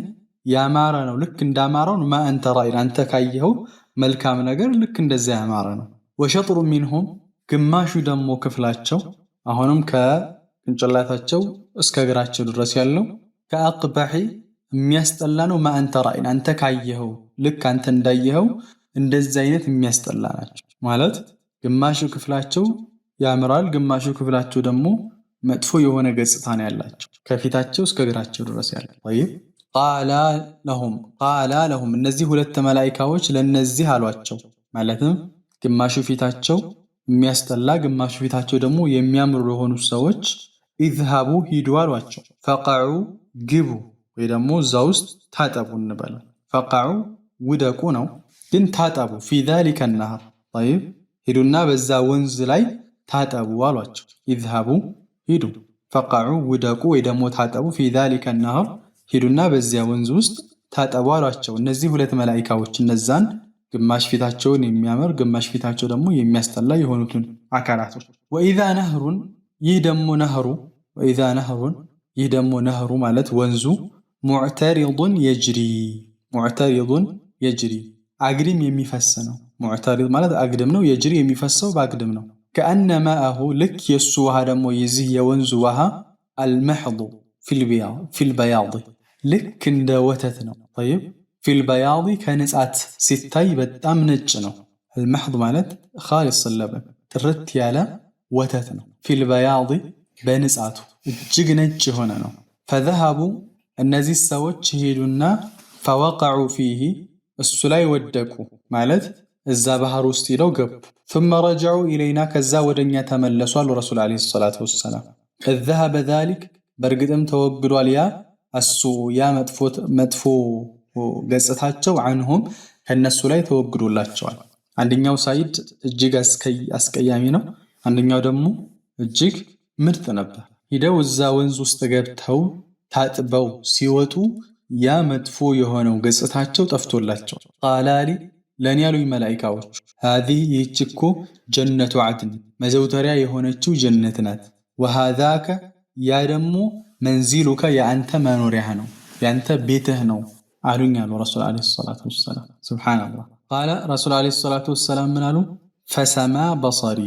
ያማረ ነው። ልክ እንዳማረው ማ አንተ ራኢን አንተ ካየኸው መልካም ነገር ልክ እንደዚያ ያማረ ነው። ወሸጥሩ ሚንሁም ግማሹ ደግሞ ክፍላቸው አሁንም ከቅንጭላታቸው እስከ እግራቸው ድረስ ያለው ከአቅበሒ የሚያስጠላ ነው። ማ አንተ ራኢን አንተ ካየኸው ልክ አንተ እንዳየኸው እንደዚህ አይነት የሚያስጠላ ናቸው። ማለት ግማሹ ክፍላቸው ያምራል፣ ግማሹ ክፍላቸው ደግሞ መጥፎ የሆነ ገጽታ ነው ያላቸው ከፊታቸው እስከ እግራቸው ድረስ ያለው። ቃላ ለሁም እነዚህ ሁለት መላኢካዎች ለነዚህ አሏቸው። ማለትም ግማሹ ፊታቸው የሚያስጠላ ግማሹ ፊታቸው ደግሞ የሚያምሩ ለሆኑ ሰዎች ኢዝሃቡ ሂዱ አሏቸው። ፈቀዑ ግቡ ወይ ደግሞ እዛ ውስጥ ታጠቡ እንበል። ፈቀዑ ውደቁ ነው ግን ታጠቡ። ፊ ዛሊከ ነህር ሂዱና በዛ ወንዝ ላይ ታጠቡ አሏቸው። ኢዝሃቡ ሂዱ፣ ፈቀዑ ውደቁ ወይ ደግሞ ታጠቡ። ፊ ዛሊከ ነህር ሂዱና በዚያ ወንዝ ውስጥ ታጠቡ አሏቸው። እነዚህ ሁለት መላኢካዎች እነዛን ግማሽ ፊታቸውን የሚያምር ግማሽ ፊታቸው ደግሞ የሚያስጠላ የሆኑትን አካላቶች። ወኢዛ ነህሩን ይህ ደግሞ ነህሩ ማለት ወንዙ ሙዕተሪዱን የጅሪ አግድም የሚፈስ ነው። ሙዕተሪድ ማለት አግድም ነው። የጅሪ የሚፈሰው በአግድም ነው። ከአነ ማአሁ ልክ የሱ ውሃ ደግሞ የዚህ የወንዙ ውሃ አልመሕዱ ፊልበያድ ልክ እንደ ወተት ነው። ፊልበያድ ከንጻት ሲታይ በጣም ነጭ ነው። አልመሕድ ማለት ኻሊስ ለበን ጥርት ያለ ወተት ነው። ፊልበያድ በንጻቱ እጅግ ነጭ የሆነ ነው። ፈዘሃቡ እነዚህ ሰዎች ሄዱና ፈወቀዑ ፊሂ እሱ ላይ ወደቁ ማለት እዛ ባህር ውስጥ ሄደው ገቡ። ثم رجعوا إلينا ከዛ ወደኛ ተመለሱ አሉ ረሱል ዓለይሂ ሰላቱ ወሰላም። قد ذهب ذلك በእርግጥም ተወግዷል ያ እሱ ያ መጥፎ ገጽታቸው አንሁም ከነሱ ላይ ተወግዶላቸዋል። አንደኛው ሳይድ እጅግ አስቀያሚ ነው፣ አንደኛው ደግሞ እጅግ ምርጥ ነበር። ሂደው እዛ ወንዝ ውስጥ ገብተው ታጥበው ሲወጡ ያ መጥፎ የሆነው ገጽታቸው ጠፍቶላቸው ቃላሊ ለኔ ያሉኝ መላኢካዎች هذه ይህች እኮ ጀነቱ ዐድን መዘውተሪያ የሆነችው ጀነት ናት። وهذاك ያ ደግሞ መንዚሉከ የአንተ መኖሪያህ ነው የአንተ ቤትህ ነው አሉኝ አሉ ረሱል ዓለይሂ ሰላቱ ወሰላም። ሱብሓነላህ ቃለ ረሱል ዓለይሂ ሰላቱ ወሰላም ምን አሉ? ፈሰማ በሰሪ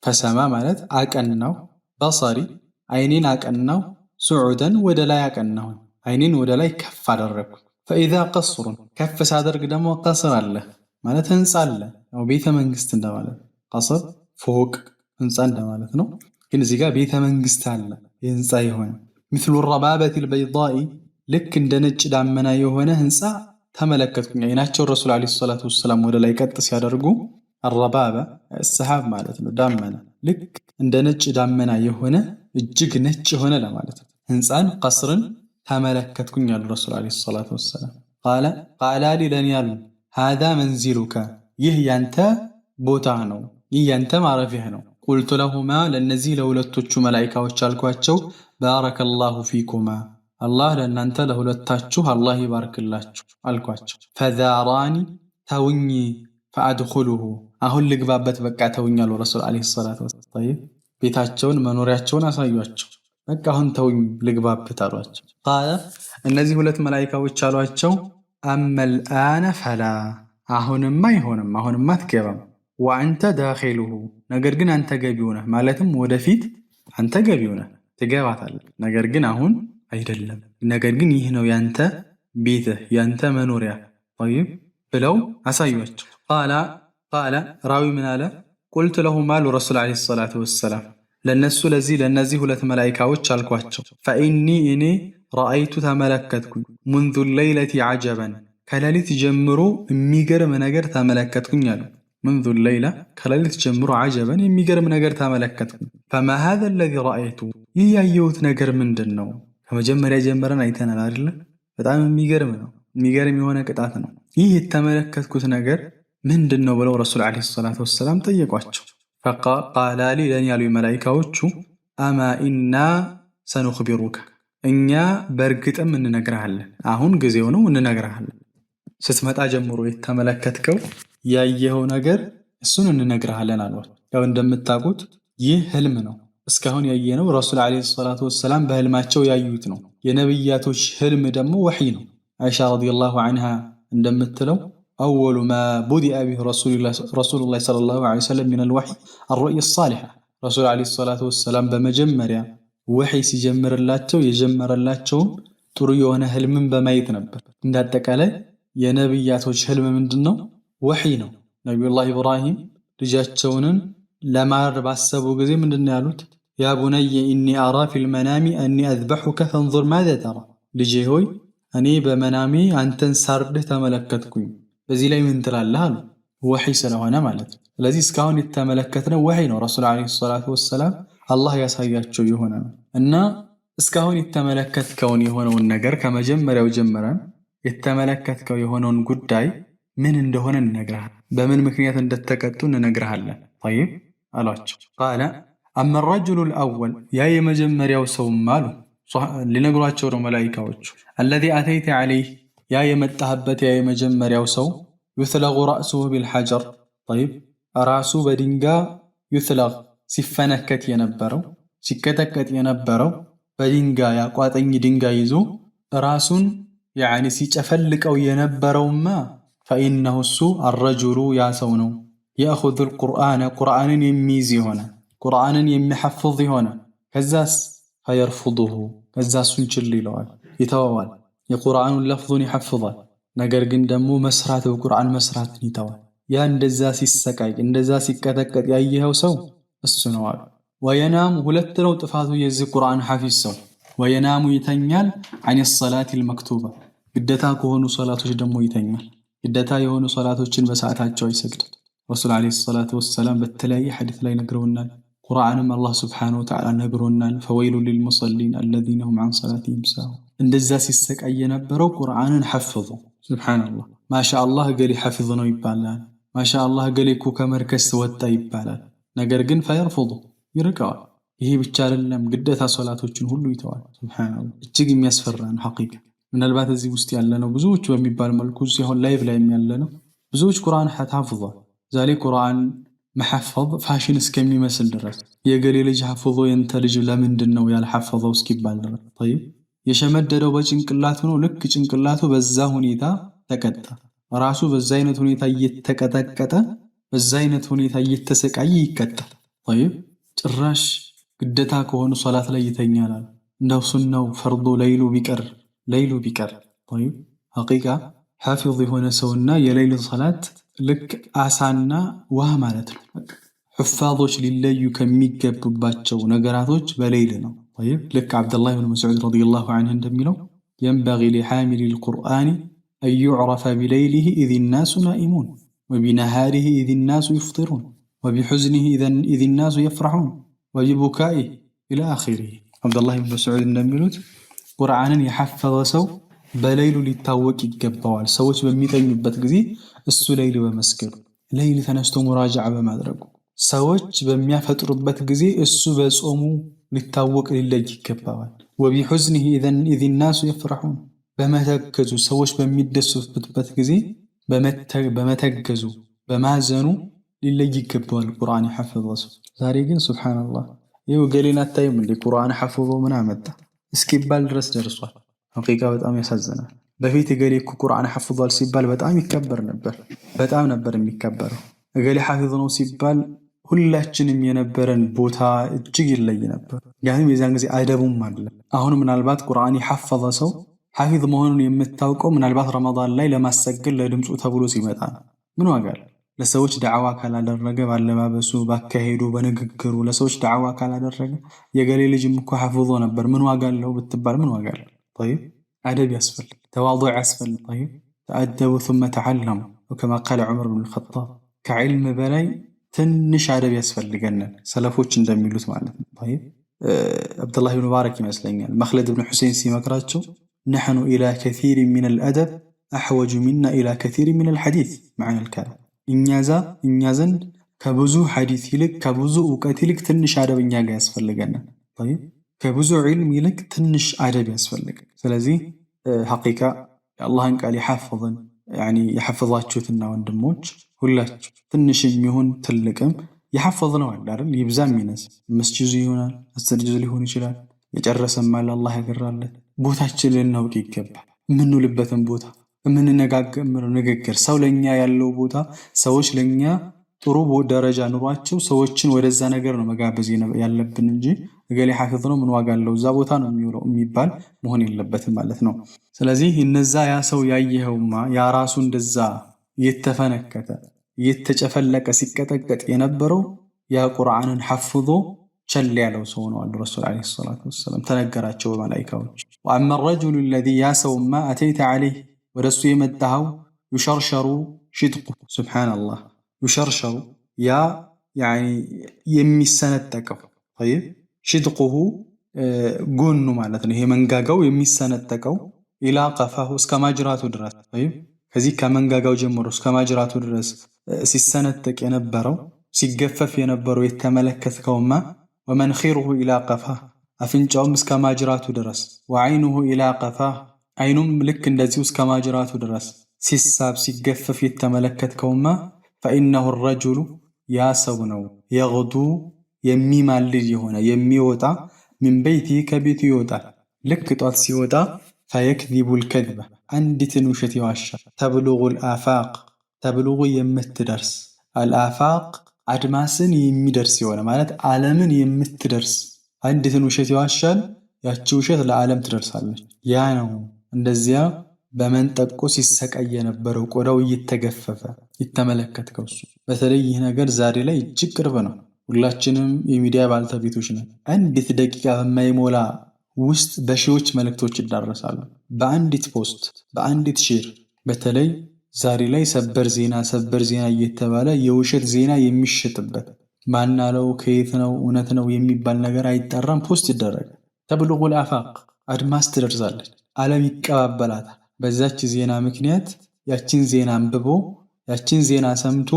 ፈሰማ ማለት አቀናው፣ በሰሪ አይኔን አቀናው፣ ሱዑደን ወደ ላይ አቀናው አይኔን ወደ ላይ ከፍ አደረግኩ። ፈኢዛ ቀስሩን ከፍ ሳደርግ ደግሞ ቀስር አለ ማለት ህንፃ አለ፣ ያው ቤተ መንግስት እንደማለት። ቀስር ፎቅ ህንፃ እንደማለት ነው። ግን እዚህ ጋር ቤተ መንግስት አለ የህንፃ የሆነ مثل الربابة البيضاء ልክ እንደ ነጭ ዳመና የሆነ ህንፃ ተመለከትኩኝ። አይናቸው ረሱል ዓለይሂ ሰላቱ ወሰላም ወደ ላይ ቀጥ ሲያደርጉ الربابة السحاب ማለት ነው ዳመና፣ ልክ እንደ ነጭ ዳመና የሆነ እጅግ ነጭ የሆነ ለማለት ነው። ህንፃን ቀስርን ተመለከትኩኝ ያሉ ረሱል ዓለይሂ ሰላቱ ወሰላም። ቃላ ሊ ለኔ ያሉ ሃዛ መንዚሉከ ይህ ያንተ ቦታ ነው፣ ይህ ያንተ ማረፊያህ ነው። ቁልቱ ለሁማ ለነዚህ ለሁለቶቹ መላኢካዎች አልኳቸው ባረከላሁ ፊኩማ አላህ ለእናንተ ለሁለታችሁ አላህ ይባርክላችሁ አልኳቸው። ፈዛራኒ ተውኝ ፈአድኹሉሁ አሁን ልግባበት በቃ ተውኝ አሉ ረሱል ዓለይሂ ሰላቱ ወሰላም። ቤታቸውን መኖሪያቸውን አሳዩአቸው። በቃ አሁን ተውኝ ልግባበት አሏቸው። ቃለ እነዚህ ሁለት መላኢካዎች አሏቸው አመል አነ ፈላ አሁንማ አይሆንም፣ አሁንማ አትገባም። ወአንተ ዳኺሉሁ ነገር ግን አንተ ገቢው ነህ፣ ማለትም ወደፊት አንተ ገቢው ነህ ትገባታለህ፣ ነገር ግን አሁን አይደለም፣ ነገር ግን ይህ ነው ያንተ ቤትህ ያንተ መኖሪያ ብለው አሳዩአቸው። ቃለ ራዊ ምን አለ? ቁልቱ ለሁማ ለረሱል ዓለይሂ ሰላቱ ወሰላም ለነዚህ ሁለት መላኢካዎች አልኳቸው ፈኢኒ እኔ ረአይቱ ተመለከትኩኝ ሙንዙ ሌይለቲ ዐጀበን ከሌሊት ጀምሮ የሚገርም ነገር ተመለከትኩኝ አሉ። منذ الليلة ከሌሊት ጀምሮ عجبا የሚገርም ነገር ተመለከትኩኝ። فما هذا الذي رأيته ይህ ያየሁት ነገር ምንድን ነው? ከመጀመሪያ ጀምረን አይተናል አይደል? በጣም የሚገርም ነው። የሚገርም የሆነ ቅጣት ነው። ይህ የተመለከትኩት ነገር ምንድን ነው ብለው ረሱል ዓለይሂ ሰላቱ ወሰላም ጠየቋቸው። فقال لي ለኔ ያሉ መላኢካዎቹ አማ ኢና ሰኑኽቢሩከ እኛ በእርግጥም እንነግርሃለን። አሁን ጊዜው ነው እንነግርሃለን። ስትመጣ ጀምሮ የተመለከትከው ያየኸው ነገር እሱን እንነግርሃለን አሏት። ያው እንደምታውቁት ይህ ህልም ነው። እስካሁን ያየነው ረሱል ዓለይሂ ሰላቱ ወሰላም በህልማቸው ያዩት ነው። የነብያቶች ህልም ደግሞ ወሕይ ነው። አይሻ ረዲየላሁ ዐንሃ እንደምትለው አወሉ ማ ቡዲአ ቢሂ ረሱሉላህ ሰለላሁ ዐለይሂ ወሰለም ሚነል ወሕይ አርሩእያ ሳሊሐ ረሱል ዓለይሂ ሰላቱ ወሰላም በመጀመሪያ ወሕይ ሲጀምርላቸው የጀመረላቸውም ጥሩ የሆነ ህልምን በማየት ነበር። እንዳጠቃላይ የነብያቶች ህልም ምንድነው? ወሕይ ነው። ነቢዩላህ ኢብራሂም ልጃቸውን ለማረድ ባሰቡ ጊዜ ምንድነው ያሉት? ያ ቡነየ ኢኒ አራ ፊል መናሚ አኒ አዝበሑከ ፈንዙር ማዛ ተራ፣ ልጄ ሆይ እኔ በመናሜ አንተን ሳርድህ ተመለከትኩኝ፣ በዚህ ላይ ምን ትላለህ አሉ። ወሕይ ስለሆነ ማለት ነው። ስለዚህ እስካሁን የተመለከትነው ወሕይ ነው። ረሱል ዓለይሂ ሰላቱ ወሰላም አላህ ያሳያቸው የሆነ ነው እና እስካሁን የተመለከትከውን የሆነውን ነገር ከመጀመሪያው ጀምረን የተመለከትከው የሆነውን ጉዳይ ምን እንደሆነ እንነግርሃለን፣ በምን ምክንያት እንደተቀጡ እንነግርሃለን። ጠይብ አሏቸው። ቃለ አመ ረጁሉል አወል ያ የመጀመሪያው ሰውም አሉ ሊነግሯቸው ነው መላኢካዎቹ። አለዚ አተይተ ዐለይህ ያ የመጣህበት ያ የመጀመሪያው ሰው ዩትለጉ ረእሱሁ ቢልሐጀር ጠይብ ራሱ በድንጋይ ዩትለግ ሲፈነከት የነበረው ሲቀጠቀጥ የነበረው በድንጋይ አቋጠኝ ድንጋይ ይዞ ራሱን ያኒ ሲጨፈልቀው የነበረውማ ፈኢነሁ እሱ አረጁሉ ያ ሰው ነው የእኹዙል ቁርአነ ቁርአንን የሚይዝ የሆነ ቁርአንን የሚሐፍዝ የሆነ ከዛስ ፈየርፉዱሁ ከዛ እሱን ችል ይለዋል ይተወዋል። የቁርአኑን ለፍዙን ይሐፍዛል፣ ነገር ግን ደግሞ መስራት በቁርአን መስራትን ይተዋል። ያ እንደዛ ሲሰቃይ እንደዛ ሲቀጠቀጥ ያየኸው ሰው እሱ ነው አሉ። ወየናሙ ሁለት ነው ጥፋቱ የዚህ ቁርአን ሐፊዝ ሰው። ወየናሙ ይተኛል አን ሰላቲል መክቱባ ግዴታ ከሆኑ ሶላቶች ደግሞ ይተኛል። ግዴታ የሆኑ ሶላቶችን በሰዓታቸው አይሰግድም። ረሱል ዓለይሂ ሰላቱ ወሰላም በተለያየ ሐዲስ ላይ ነግረውናል። ቁርአንም አላህ ሱብሓነሁ ወተዓላ ነግሮናል። ፈወይሉን ሊልሙሰሊን አለዚነ ሁም ዐን ሰላቲሂም ሳሁን። እንደዛ ሲሰቃይ የነበረው ቁርአንን ሐፍዞ ሱብሓነላህ። ማሻአላህ እገሌ ሐፊዝ ነው ይባላል። ማሻአላህ እገሌ እኮ ከመርከዝ ወጣ ይባላል። ነገር ግን ፈየርፉዱ ይርቀዋል። ይሄ ብቻ አይደለም፣ ግዴታ ሶላቶችን ሁሉ ይተዋል። ሱብሓነላህ እጅግ የሚያስፈራ ነው ሐቂቃ። ምናልባት እዚህ ውስጥ ያለነው ብዙዎች በሚባል መልኩ ሲሆን ላይቭ ላይ ያለነው ብዙዎች ቁርአን ሐፍዘዋል። ዛሬ ቁርአን መሐፈዝ ፋሽን እስከሚመስል ድረስ የገሌ ልጅ ሐፍዞ የንተ ልጅ ለምንድን ነው ያልሐፈዘው እስኪባል ድረስ ጠይብ የሸመደደው በጭንቅላቱ ነው። ልክ ጭንቅላቱ በዛ ሁኔታ ተቀጣ፣ ራሱ በዛ አይነት ሁኔታ እየተቀጠቀጠ በዛ አይነት ሁኔታ እየተሰቃየ ይቀጣል። ጠይብ ጭራሽ ግዴታ ከሆኑ ሶላት ላይ ይተኛል። እንደው ሱናው ፈርዱ ለይሉ ቢቀር ጠይብ ሐቂቃ ሐፊዝ የሆነ ሰውና የሌይል ሶላት ልክ አሳና ውሃ ማለት ነው። ሑፋዞች ሊለዩ ከሚገቡባቸው ነገራቶች በሌይል ነው። ጠይብ ልክ ዓብደላህ ብን መስዑድ ረዲየላሁ ዐንሁ እንደሚለው የንበጊ ሊሓሚሊል ቁርአኒ አን ዩዕረፈ ቢለይሊሂ ኢዝ ናሱ ናኢሙን ወቢነሃሪሂ ኢዝ ናሱ ይፍጢሩን ወቢሑዝኒሂ ኢዝ ናሱ የፍረሑን ወቢቡካኢሂ ኢላ አኺሪሂ። ዓብደላህ ብን መስዑድ እንደሚሉት ቁርአንን የሐፈዘ ሰው በሌይሉ ሊታወቅ ይገባዋል። ሰዎች በሚተኙበት ጊዜ እሱ ሌይል በመስገዱ፣ ሌይል ተነስቶ ሙራጃዓ በማድረጉ፣ ሰዎች በሚያፈጥሩበት ጊዜ እሱ በጾሙ ሊታወቅ ሊለይ ይገባዋል። ወቢሑዝኒሂ ኢዝ ናሱ የፍረሑን በመተገዙ፣ ሰዎች በሚደሰቱበት ጊዜ በመተገዙ በማዘኑ ሊለይ ይገባዋል ቁርአን የሐፈዘ ሰው። ዛሬ ግን ሱብሓነላህ ይኸው ገሌን አታይም እንዴ ቁርአን ሐፍዞ ምን አመጣ እስኪባል ድረስ ደርሷል። ሐቂቃ በጣም ያሳዝናል። በፊት እገሌ እኮ ቁርአን ሐፍዟል ሲባል በጣም ይከበር ነበር። በጣም ነበር የሚከበረው። እገሌ ሐፊዝ ነው ሲባል ሁላችንም የነበረን ቦታ እጅግ ይለይ ነበር። ያንም የዛን ጊዜ አደቡም አለ። አሁን ምናልባት ቁርአን የሐፈዘ ሰው ሐፊዝ መሆኑን የምታውቀው ምናልባት ረመዳን ላይ ለማሰገድ ለድምፁ ተብሎ ሲመጣ ነው። ምን ዋጋ አለ? ለሰዎች ዳዕዋ ካላደረገ ባለባበሱ፣ ባካሄዱ፣ በንግግሩ ለሰዎች ዳዕዋ ካላደረገ የገሌ ልጅም እኮ ሐፍዞ ነበር ምን ዋጋ አለው ብትባል ምን ዋጋ አለው? ጠይብ አደብ ያስፈልግ፣ ተዋዱዕ ያስፈልግ። ጠይብ ተአደቡ ثم ተዓለሙ ወከማ ቃለ ዑመር ብን ኸጣብ ከዕልም በላይ ትንሽ አደብ ያስፈልገናል ሰለፎች እንደሚሉት ማለት ነው። አብዱላህ ብን ሙባረክ ይመስለኛል መኽለድ ብን ሁሴን ሲመክራቸው ነሕኑ ኢላ ከሲር ሚን አልአደብ አሕወጁ ሚና ኢላ ከሲር ሚን አልሐዲስ መዐና አልከላም እኛ ዘንድ ከብዙ ሐዲስ ይልቅ ከብዙ እውቀት ይልቅ ትንሽ አደብ እኛ ጋር ያስፈልገናል። ከብዙ ዒልም ይልቅ ትንሽ አደብ ያስፈልጋል። ስለዚህ ሐቂቃ የአላህን ቃል የሐፈዛችሁትና ወንድሞች ሁላችሁ ትንሽም ይሁን ትልቅም የሐፈዝነው አለ አይደል ይብዛም ይነስ 5 ጁዝ ይሆናል 10 ጁዝ ሊሆን ይችላል የጨረሰም አለ አላህ ያገራለት ቦታችን ልናውቅ ይገባል። የምንውልበትን ቦታ የምንነጋገር ንግግር ሰው ለኛ ያለው ቦታ ሰዎች ለኛ ጥሩ ደረጃ ኑሯቸው ሰዎችን ወደዛ ነገር ነው መጋበዝ ያለብን እንጂ እገሌ ሐፊዝ ነው ምን ዋጋ አለው እዛ ቦታ ነው የሚውለው የሚባል መሆን የለበትም ማለት ነው። ስለዚህ እነዛ ያ ሰው ያየኸውማ ያ ራሱ እንደዛ የተፈነከተ የተጨፈለቀ ሲቀጠቀጥ የነበረው ያ ቁርአንን ሐፍዞ ቸል ያለው ሰው ነው አሉ ረሱል አለይሂ ሰላቱ ወሰለም ተነገራቸው በመላእክቶች። ወአማ الرجل الذي ያ ሰውማ አተይተ عليه ወደሱ የመጣው ይሸርሸሩ ሽድቁ ሱብሃንአላህ ይሸርሸሩ ያ የሚሰነጠቀው طيب ሽድቁሁ ጎኑ ማለት ነው። ይሄ መንጋጋው የሚሰነጠቀው ኢላ ቀፋሁ እስከ ማጅራቱ ድረስ طيب ከዚህ ከመንጋጋው ጀምሮ እስከ ማጅራቱ ድረስ ሲሰነጠቅ የነበረው ሲገፈፍ የነበረው የተመለከትከውማ ወመንኺሩሁ ኢላ ቀፋህ አፍንጫውም እስከ ማጅራቱ ድረስ ወዐይኑሁ ኢላ ቀፋህ አይኑም ልክ እንደዚሁ እስከ ማጅራቱ ድረስ ሲሳብ ሲገፈፍ የተመለከትከውማ ፈኢነሁ الرجل ያ ሰው ነው የግዱ የሚማልድ የሆነ የሚወጣ ምን በይቲ ከቤቱ ይወጣል ልክ ጧት ሲወጣ ፈየክዚቡ الكذبة አንዲትን ውሸት ይዋሻል ተብሉጉ الآفاق ተብሉጉ የምትደርስ አልአፋቅ አድማስን የሚደርስ የሆነ ማለት ዓለምን የምትደርስ አንዲትን ውሸት ይዋሻል ያቺ ውሸት ለዓለም ትደርሳለች። ያ ነው እንደዚያ በመንጠቆ ሲሰቃይ የነበረው ቆዳው እየተገፈፈ የተመለከትከው እሱ። በተለይ ይህ ነገር ዛሬ ላይ እጅግ ቅርብ ነው። ሁላችንም የሚዲያ ባለቤቶች ነን። አንዲት ደቂቃ በማይሞላ ውስጥ በሺዎች መልእክቶች ይዳረሳሉ በአንዲት ፖስት በአንዲት ሼር። በተለይ ዛሬ ላይ ሰበር ዜና እየተባለ የውሸት ዜና የሚሸጥበት ማናለው ከየት ነው እውነት ነው የሚባል ነገር አይጣራም ፖስት ይደረጋል። ተብሉጉል አፋቅ አድማስ ትደርሳለች ዓለም ይቀባበላታል። በዛች ዜና ምክንያት ያችን ዜና አንብቦ ያችን ዜና ሰምቶ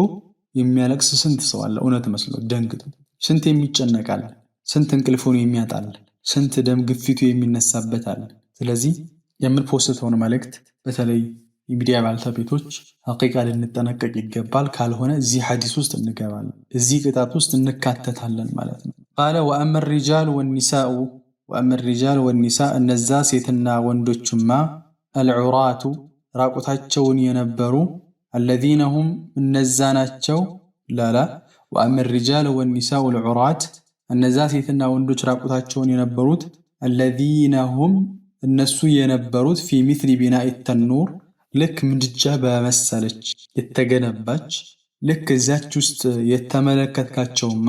የሚያለቅስ ስንት ሰው አለ እውነት መስሎ ደንግጦ። ስንት የሚጨነቃል ስንት እንቅልፉን የሚያጣል ስንት ደም ግፊቱ የሚነሳበት አለ። ስለዚህ የምንፖስተውን መልእክት በተለይ የሚዲያ ባለቤቶች ሐቂቃ ልንጠነቀቅ ይገባል። ካልሆነ እዚህ ሐዲስ ውስጥ እንገባለን እዚህ ቅጣት ውስጥ እንካተታለን ማለት ነው። ቃለ ወአመ الرجال والنساء እነዛ ሴትና ወንዶችማ العراة ራቁታቸውን የነበሩ الذين هم እነዛ ናቸው ላላ وأما الرجال والنساء العراة እነዛ ሴትና ወንዶች ራቁታቸውን የነበሩት الذين هم እነሱ የነበሩት في مثل بناء التنور ልክ ምድጃ በመሰለች የተገነባች ልክ እዛች ውስጥ የተመለከትካቸውማ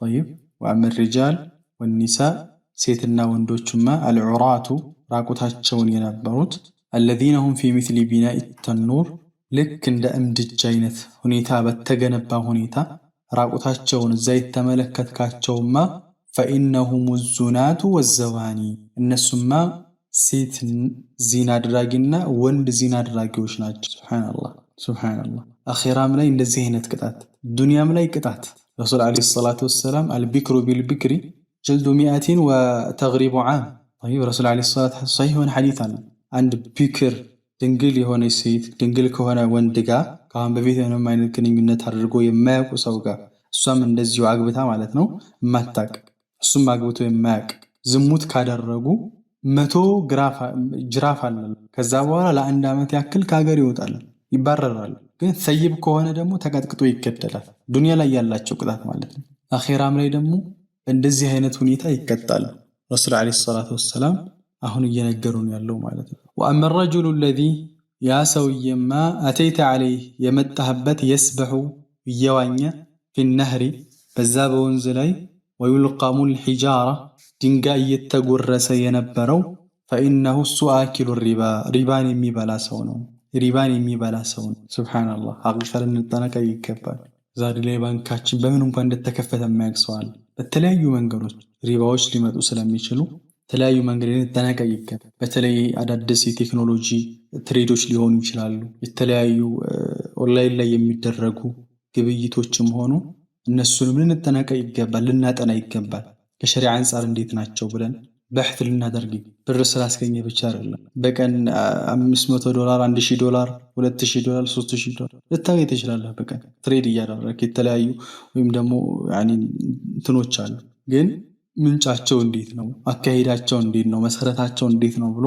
طيب وأما الرجال والنساء ሴትና ወንዶችማ العراة ራቁታቸውን የነበሩት الذين هم في مثل بناء التنور ልክ እንደ ምድጃ አይነት ሁኔታ በተገነባ ሁኔታ ራቁታቸውን እዛ የተመለከትካቸውማ فإنهم الزنات والزواني እነሱማ ሴት ዚና አድራጊና ወንድ ዚና አድራጊዎች ናቸው። ሱብሃንአላህ አኺራም ላይ እንደዚህ አይነት ቅጣት ዱንያም ላይ ቅጣት ረሱል አለይሂ ሰላቱ ወሰለም አልቢክሩ ቢልቢክሪ ጀልዱ 100 ወተግሪቡ ዓም طيب ረሱል አለይሂ ሰላቱ ሰሂህ ሐዲስ አለ አንድ ቢክር ድንግል የሆነ ሴት ድንግል ከሆነ ወንድ ጋር ካሁን በፊት ምንም አይነት ግንኙነት አድርጎ የማያውቁ ሰው ጋር እሷም እንደዚሁ አግብታ ማለት ነው ማታቅ እሱም አግብቶ የማያውቅ ዝሙት ካደረጉ 100 ጅራፍ አለ። ከዛ በኋላ ለአንድ ዓመት ያክል ከሀገር ይወጣል ይባረራል። ግን ሰይብ ከሆነ ደግሞ ተቀጥቅጦ ይገደላል። ዱንያ ላይ ያላቸው ቅጣት ማለት ነው። አኺራም ላይ ደግሞ እንደዚህ አይነት ሁኔታ ይቀጣል። ረሱል አለይሂ ሰላቱ ወሰለም አሁን እየነገሩን ያለው ማለት ነው። وأما الرجل الذي يا سويما أتيت عليه يمتهبت يسبح يوانيا في النهر بزاب ونزلي ويلقم الحجارة ድንጋይ እየተጎረሰ የነበረው فإنه السؤاكل الربا ሪባን የሚበላ ሰው ነው። ሪባን የሚበላ ሰው ነው። ሱብሃንአላህ ሐቂቃ ልንጠነቀቅ ይገባል። ዛሬ ላይ ባንካችን በምን እንኳን እንደተከፈተ የማያውቅ ሰው አለ። በተለያዩ መንገዶች ሪባዎች ሊመጡ ስለሚችሉ የተለያዩ መንገድ ልንጠነቀቅ ይገባል። በተለይ አዳዲስ የቴክኖሎጂ ትሬዶች ሊሆኑ ይችላሉ። የተለያዩ ኦንላይን ላይ የሚደረጉ ግብይቶችም ሆኑ እነሱንም ልንጠነቀቅ ይገባል፣ ልናጠና ይገባል። ከሸሪዓ አንጻር እንዴት ናቸው ብለን በሕት ልናደርግ። ብር ስላስገኘ ብቻ አይደለም። በቀን $500፣ $1000፣ $2000፣ $3000 ልታገኝ ትችላለህ በቀን ትሬድ እያደረግ የተለያዩ ወይም ደግሞ እንትኖች አሉ። ግን ምንጫቸው እንዴት ነው? አካሄዳቸው እንዴት ነው? መሰረታቸው እንዴት ነው ብሎ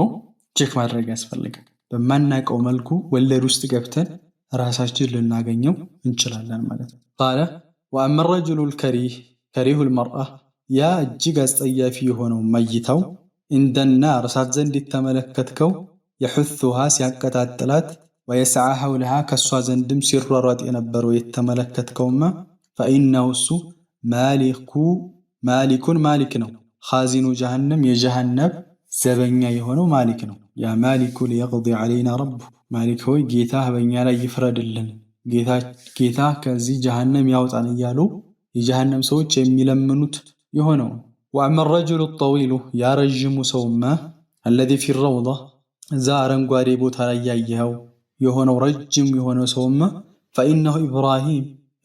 ቼክ ማድረግ ያስፈልጋል። በማናውቀው መልኩ ወለድ ውስጥ ገብተን ራሳችን ልናገኘው እንችላለን ማለት ነው። ቃለ ወአመ ረጁሉል ከሪሁል መርአ ያ እጅግ አስጸያፊ የሆነው መይታው እንደናር እሳት ዘንድ የተመለከትከው የሑቱሃ ሲያቀጣጥላት ወየስዓ ሐውለሃ ከሷ ዘንድም ሲሯሯጥ የነበረው የተመለከትከውማ ፈኢነሁ እሱ ማሊኩን ማሊክ ነው። ኻዚኑ ጀሃነም የጀሃነም ዘበኛ የሆነው ማሊክ ነው። ያ ማሊኩ ሊየቅዲ ዐለይና ረቡ ማሊክ ሆይ ጌታህ በእኛ ላይ ይፍረድልን፣ ጌታ ከዚህ ጀሃነም ያውጣን እያሉ የጀሃነም ሰዎች የሚለምኑት የሆነው። ወአመ ረጁሉ ጠዊሉ ያ ረዥሙ ሰውማ አለዚ ፊ ረውዳ እዛ አረንጓዴ ቦታ ላይ ያየኸው የሆነው ረጅም የሆነው ሰውማ ፈኢነሁ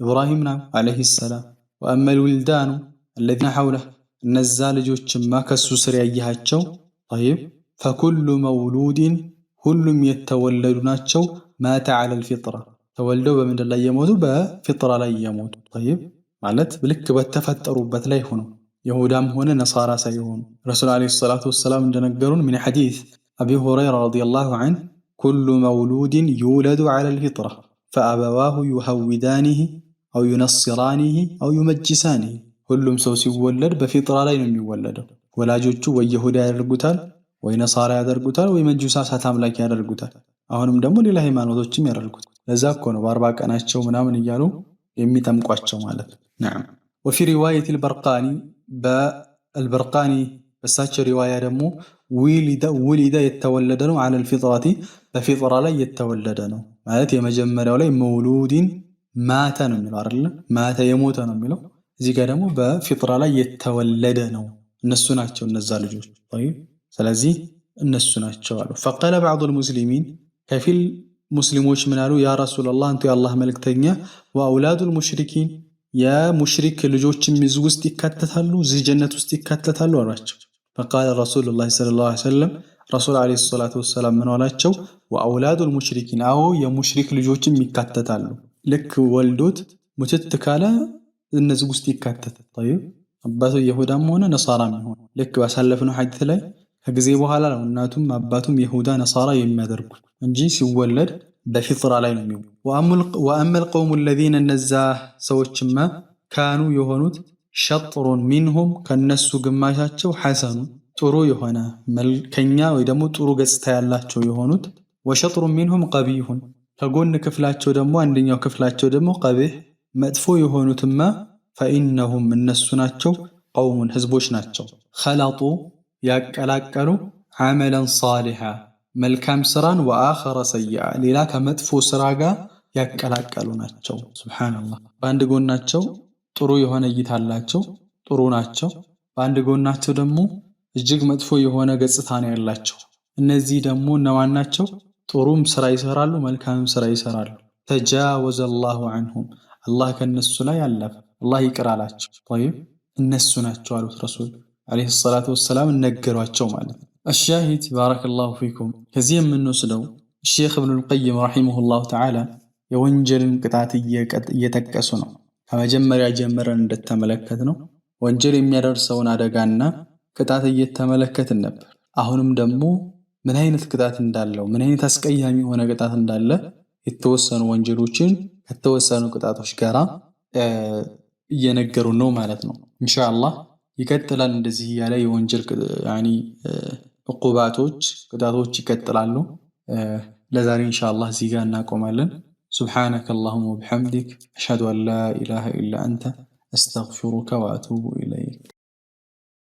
ኢብራሂም ነው ዐለይሂ ሰላም። ወአመ ልውልዳኑ አለዚነ ሐውለህ እነዛ ልጆችማ ከሱ ስር ያየሃቸው ጠይብ ፈኩሉ መውሉድን ሁሉም የተወለዱ ናቸው ማተ ዐለል ፊጥራ ተወልደው በምንድን ላይ የሞቱ በፊጥራ ላይ የሞቱ ጠይብ ማለት ልክ በተፈጠሩበት ላይ ሆኖ ይሁዳም ሆነ ነሳራ ሳይሆኑ ረሱል ዓለይሂ ሰላቱ ወሰላም እንደነገሩን ምን ሐዲስ አቢ ሁረይራ ረዲየላሁ ዐንሁ ኩሉ መውሉድን ዩውለዱ ዐለል ፊጥራ ፈአበዋሁ ዩሐውዳኒሂ አው ዩነስራኒሂ አው ዩመጅሳኒሂ ሁሉም ሰው ሲወለድ በፊጥራ ላይ ነው የሚወለደው። ወላጆቹ ወይ ይሁዳ ያደርጉታል፣ ወይ ነሳራ ያደርጉታል፣ ወይ መጁሳ እሳት አምላክ ያደርጉታል። አሁንም ደግሞ ሌላ ሃይማኖቶችም ያደርጉታል። ለዛ እኮ ነው በ40 ቀናቸው ምናምን እያሉ የሚጠምቋቸው ማለት ነው። ነዓም ወፊ ሪዋየት አልበርቃኒ በአልበርቃኒ በሳቸው ሪዋያ ደግሞ ውሊደ የተወለደ ነው ዐለል ፊጥረቲ በፊጥራ ላይ የተወለደ ነው ማለት የመጀመሪያው ላይ መውሉዲን ማተ ነው የሚለው አይደል? ማተ የሞተ ነው የሚለው። እዚህ ጋር ደግሞ በፊጥራ ላይ የተወለደ ነው። እነሱ ናቸው እነዛ ልጆች። ስለዚህ እነሱ ናቸው አሉ። ፈቃለ ባዕዱል ሙስሊሚን ከፊል ሙስሊሞች ምን አሉ? ያ ረሱላላህ አንቱ የአላህ መልእክተኛ ወአውላዱል ሙሽሪኪን የሙሽሪክ ልጆችም እዚህ ውስጥ ይካተታሉ፣ እዚህ ጀነት ውስጥ ይካተታሉ አሏቸው። ፈቃለ ረሱሉላህ ሰለላሁ ዐለይሂ ወሰለም ረሱል ዐለይሂ ሰላቱ ወሰላም ምን አላቸው? ወአውላዱል ሙሽሪኪን አዎ የሙሽሪክ ልጆችም ይካተታሉ። ልክ ወልዶት ሙትት ካለ እነዚህ ውስጥ ይካተታል። طيب አባቱ ይሁዳም ሆነ ነሳራም ይሆን ልክ ባሳለፍነው ሐዲስ ላይ ከጊዜ በኋላ ነው እናቱም አባቱም ይሁዳ ነሳራ የሚያደርጉት እንጂ ሲወለድ በፊጥራ ላይ ነው የሚሆነው። ወአመል ቀውሙ الذين እነዛ ሰዎችማ ካኑ የሆኑት ሸጥሩን ሚንሁም ከነሱ ግማሻቸው ሐሰኑ ጥሩ የሆነ መልከኛ ወይ ደግሞ ጥሩ ገጽታ ያላቸው የሆኑት ወሸጥሩን ሚንሁም ቀቢሁን ከጎን ክፍላቸው ደግሞ አንደኛው ክፍላቸው ደግሞ ቀቢህ መጥፎ የሆኑትማ ፈኢነሁም እነሱ ናቸው ቀውሙን ህዝቦች ናቸው ኸለጡ ያቀላቀሉ ዐመለን ሷሊሃ መልካም ስራን ወአኸረ ሰይአ ሌላ ከመጥፎ ስራ ጋር ያቀላቀሉ ናቸው። ሱብሃንአላህ በአንድ ጎናቸው ጥሩ የሆነ እይታ አላቸው፣ ጥሩ ናቸው። በአንድ ጎናቸው ደግሞ እጅግ መጥፎ የሆነ ገጽታ ነው ያላቸው። እነዚህ ደግሞ እነማን ናቸው? ጥሩም ስራ ይሰራሉ፣ መልካምም ስራ ይሰራሉ። ተጃወዘ አላሁ ዐንሁም አላህ ከነሱ ላይ አለፈ፣ አላህ ይቅር አላቸው። طيب እነሱ ናቸው አሉት ረሱል ዓለይሂ ሰላቱ ወሰላም ነገሯቸው ማለት ነው። አሻሂድ ባረከላሁ ፊኩም ከዚህ የምንወስደው ሼኽ ኢብኑል ቀይም ረሂመሁላሁ ተዓላ የወንጀልን ቅጣት እየጠቀሱ ነው። ከመጀመሪያ ጀምረን እንደተመለከትነው ወንጀል የሚያደርሰውን አደጋና ቅጣት እየተመለከትን ነበር። አሁንም ደግሞ ምን አይነት ቅጣት እንዳለው ምን አይነት አስቀያሚ የሆነ ቅጣት እንዳለ የተወሰኑ ወንጀሎችን ከተወሰኑ ቅጣቶች ጋር እየነገሩን ነው ማለት ነው። ኢንሻአላህ ይቀጥላል። እንደዚህ ያለ የወንጀል ዕቁባቶች ቅጣቶች ይቀጥላሉ። ለዛሬ ኢንሻአላህ እዚህ ጋር እናቆማለን። ሱብሓነከ አላሁመ ወቢሐምዲክ አሽሀዱ አን ላ ኢላሃ ኢላ አንተ አስተግፊሩከ ወአቱቡ ኢለይክ።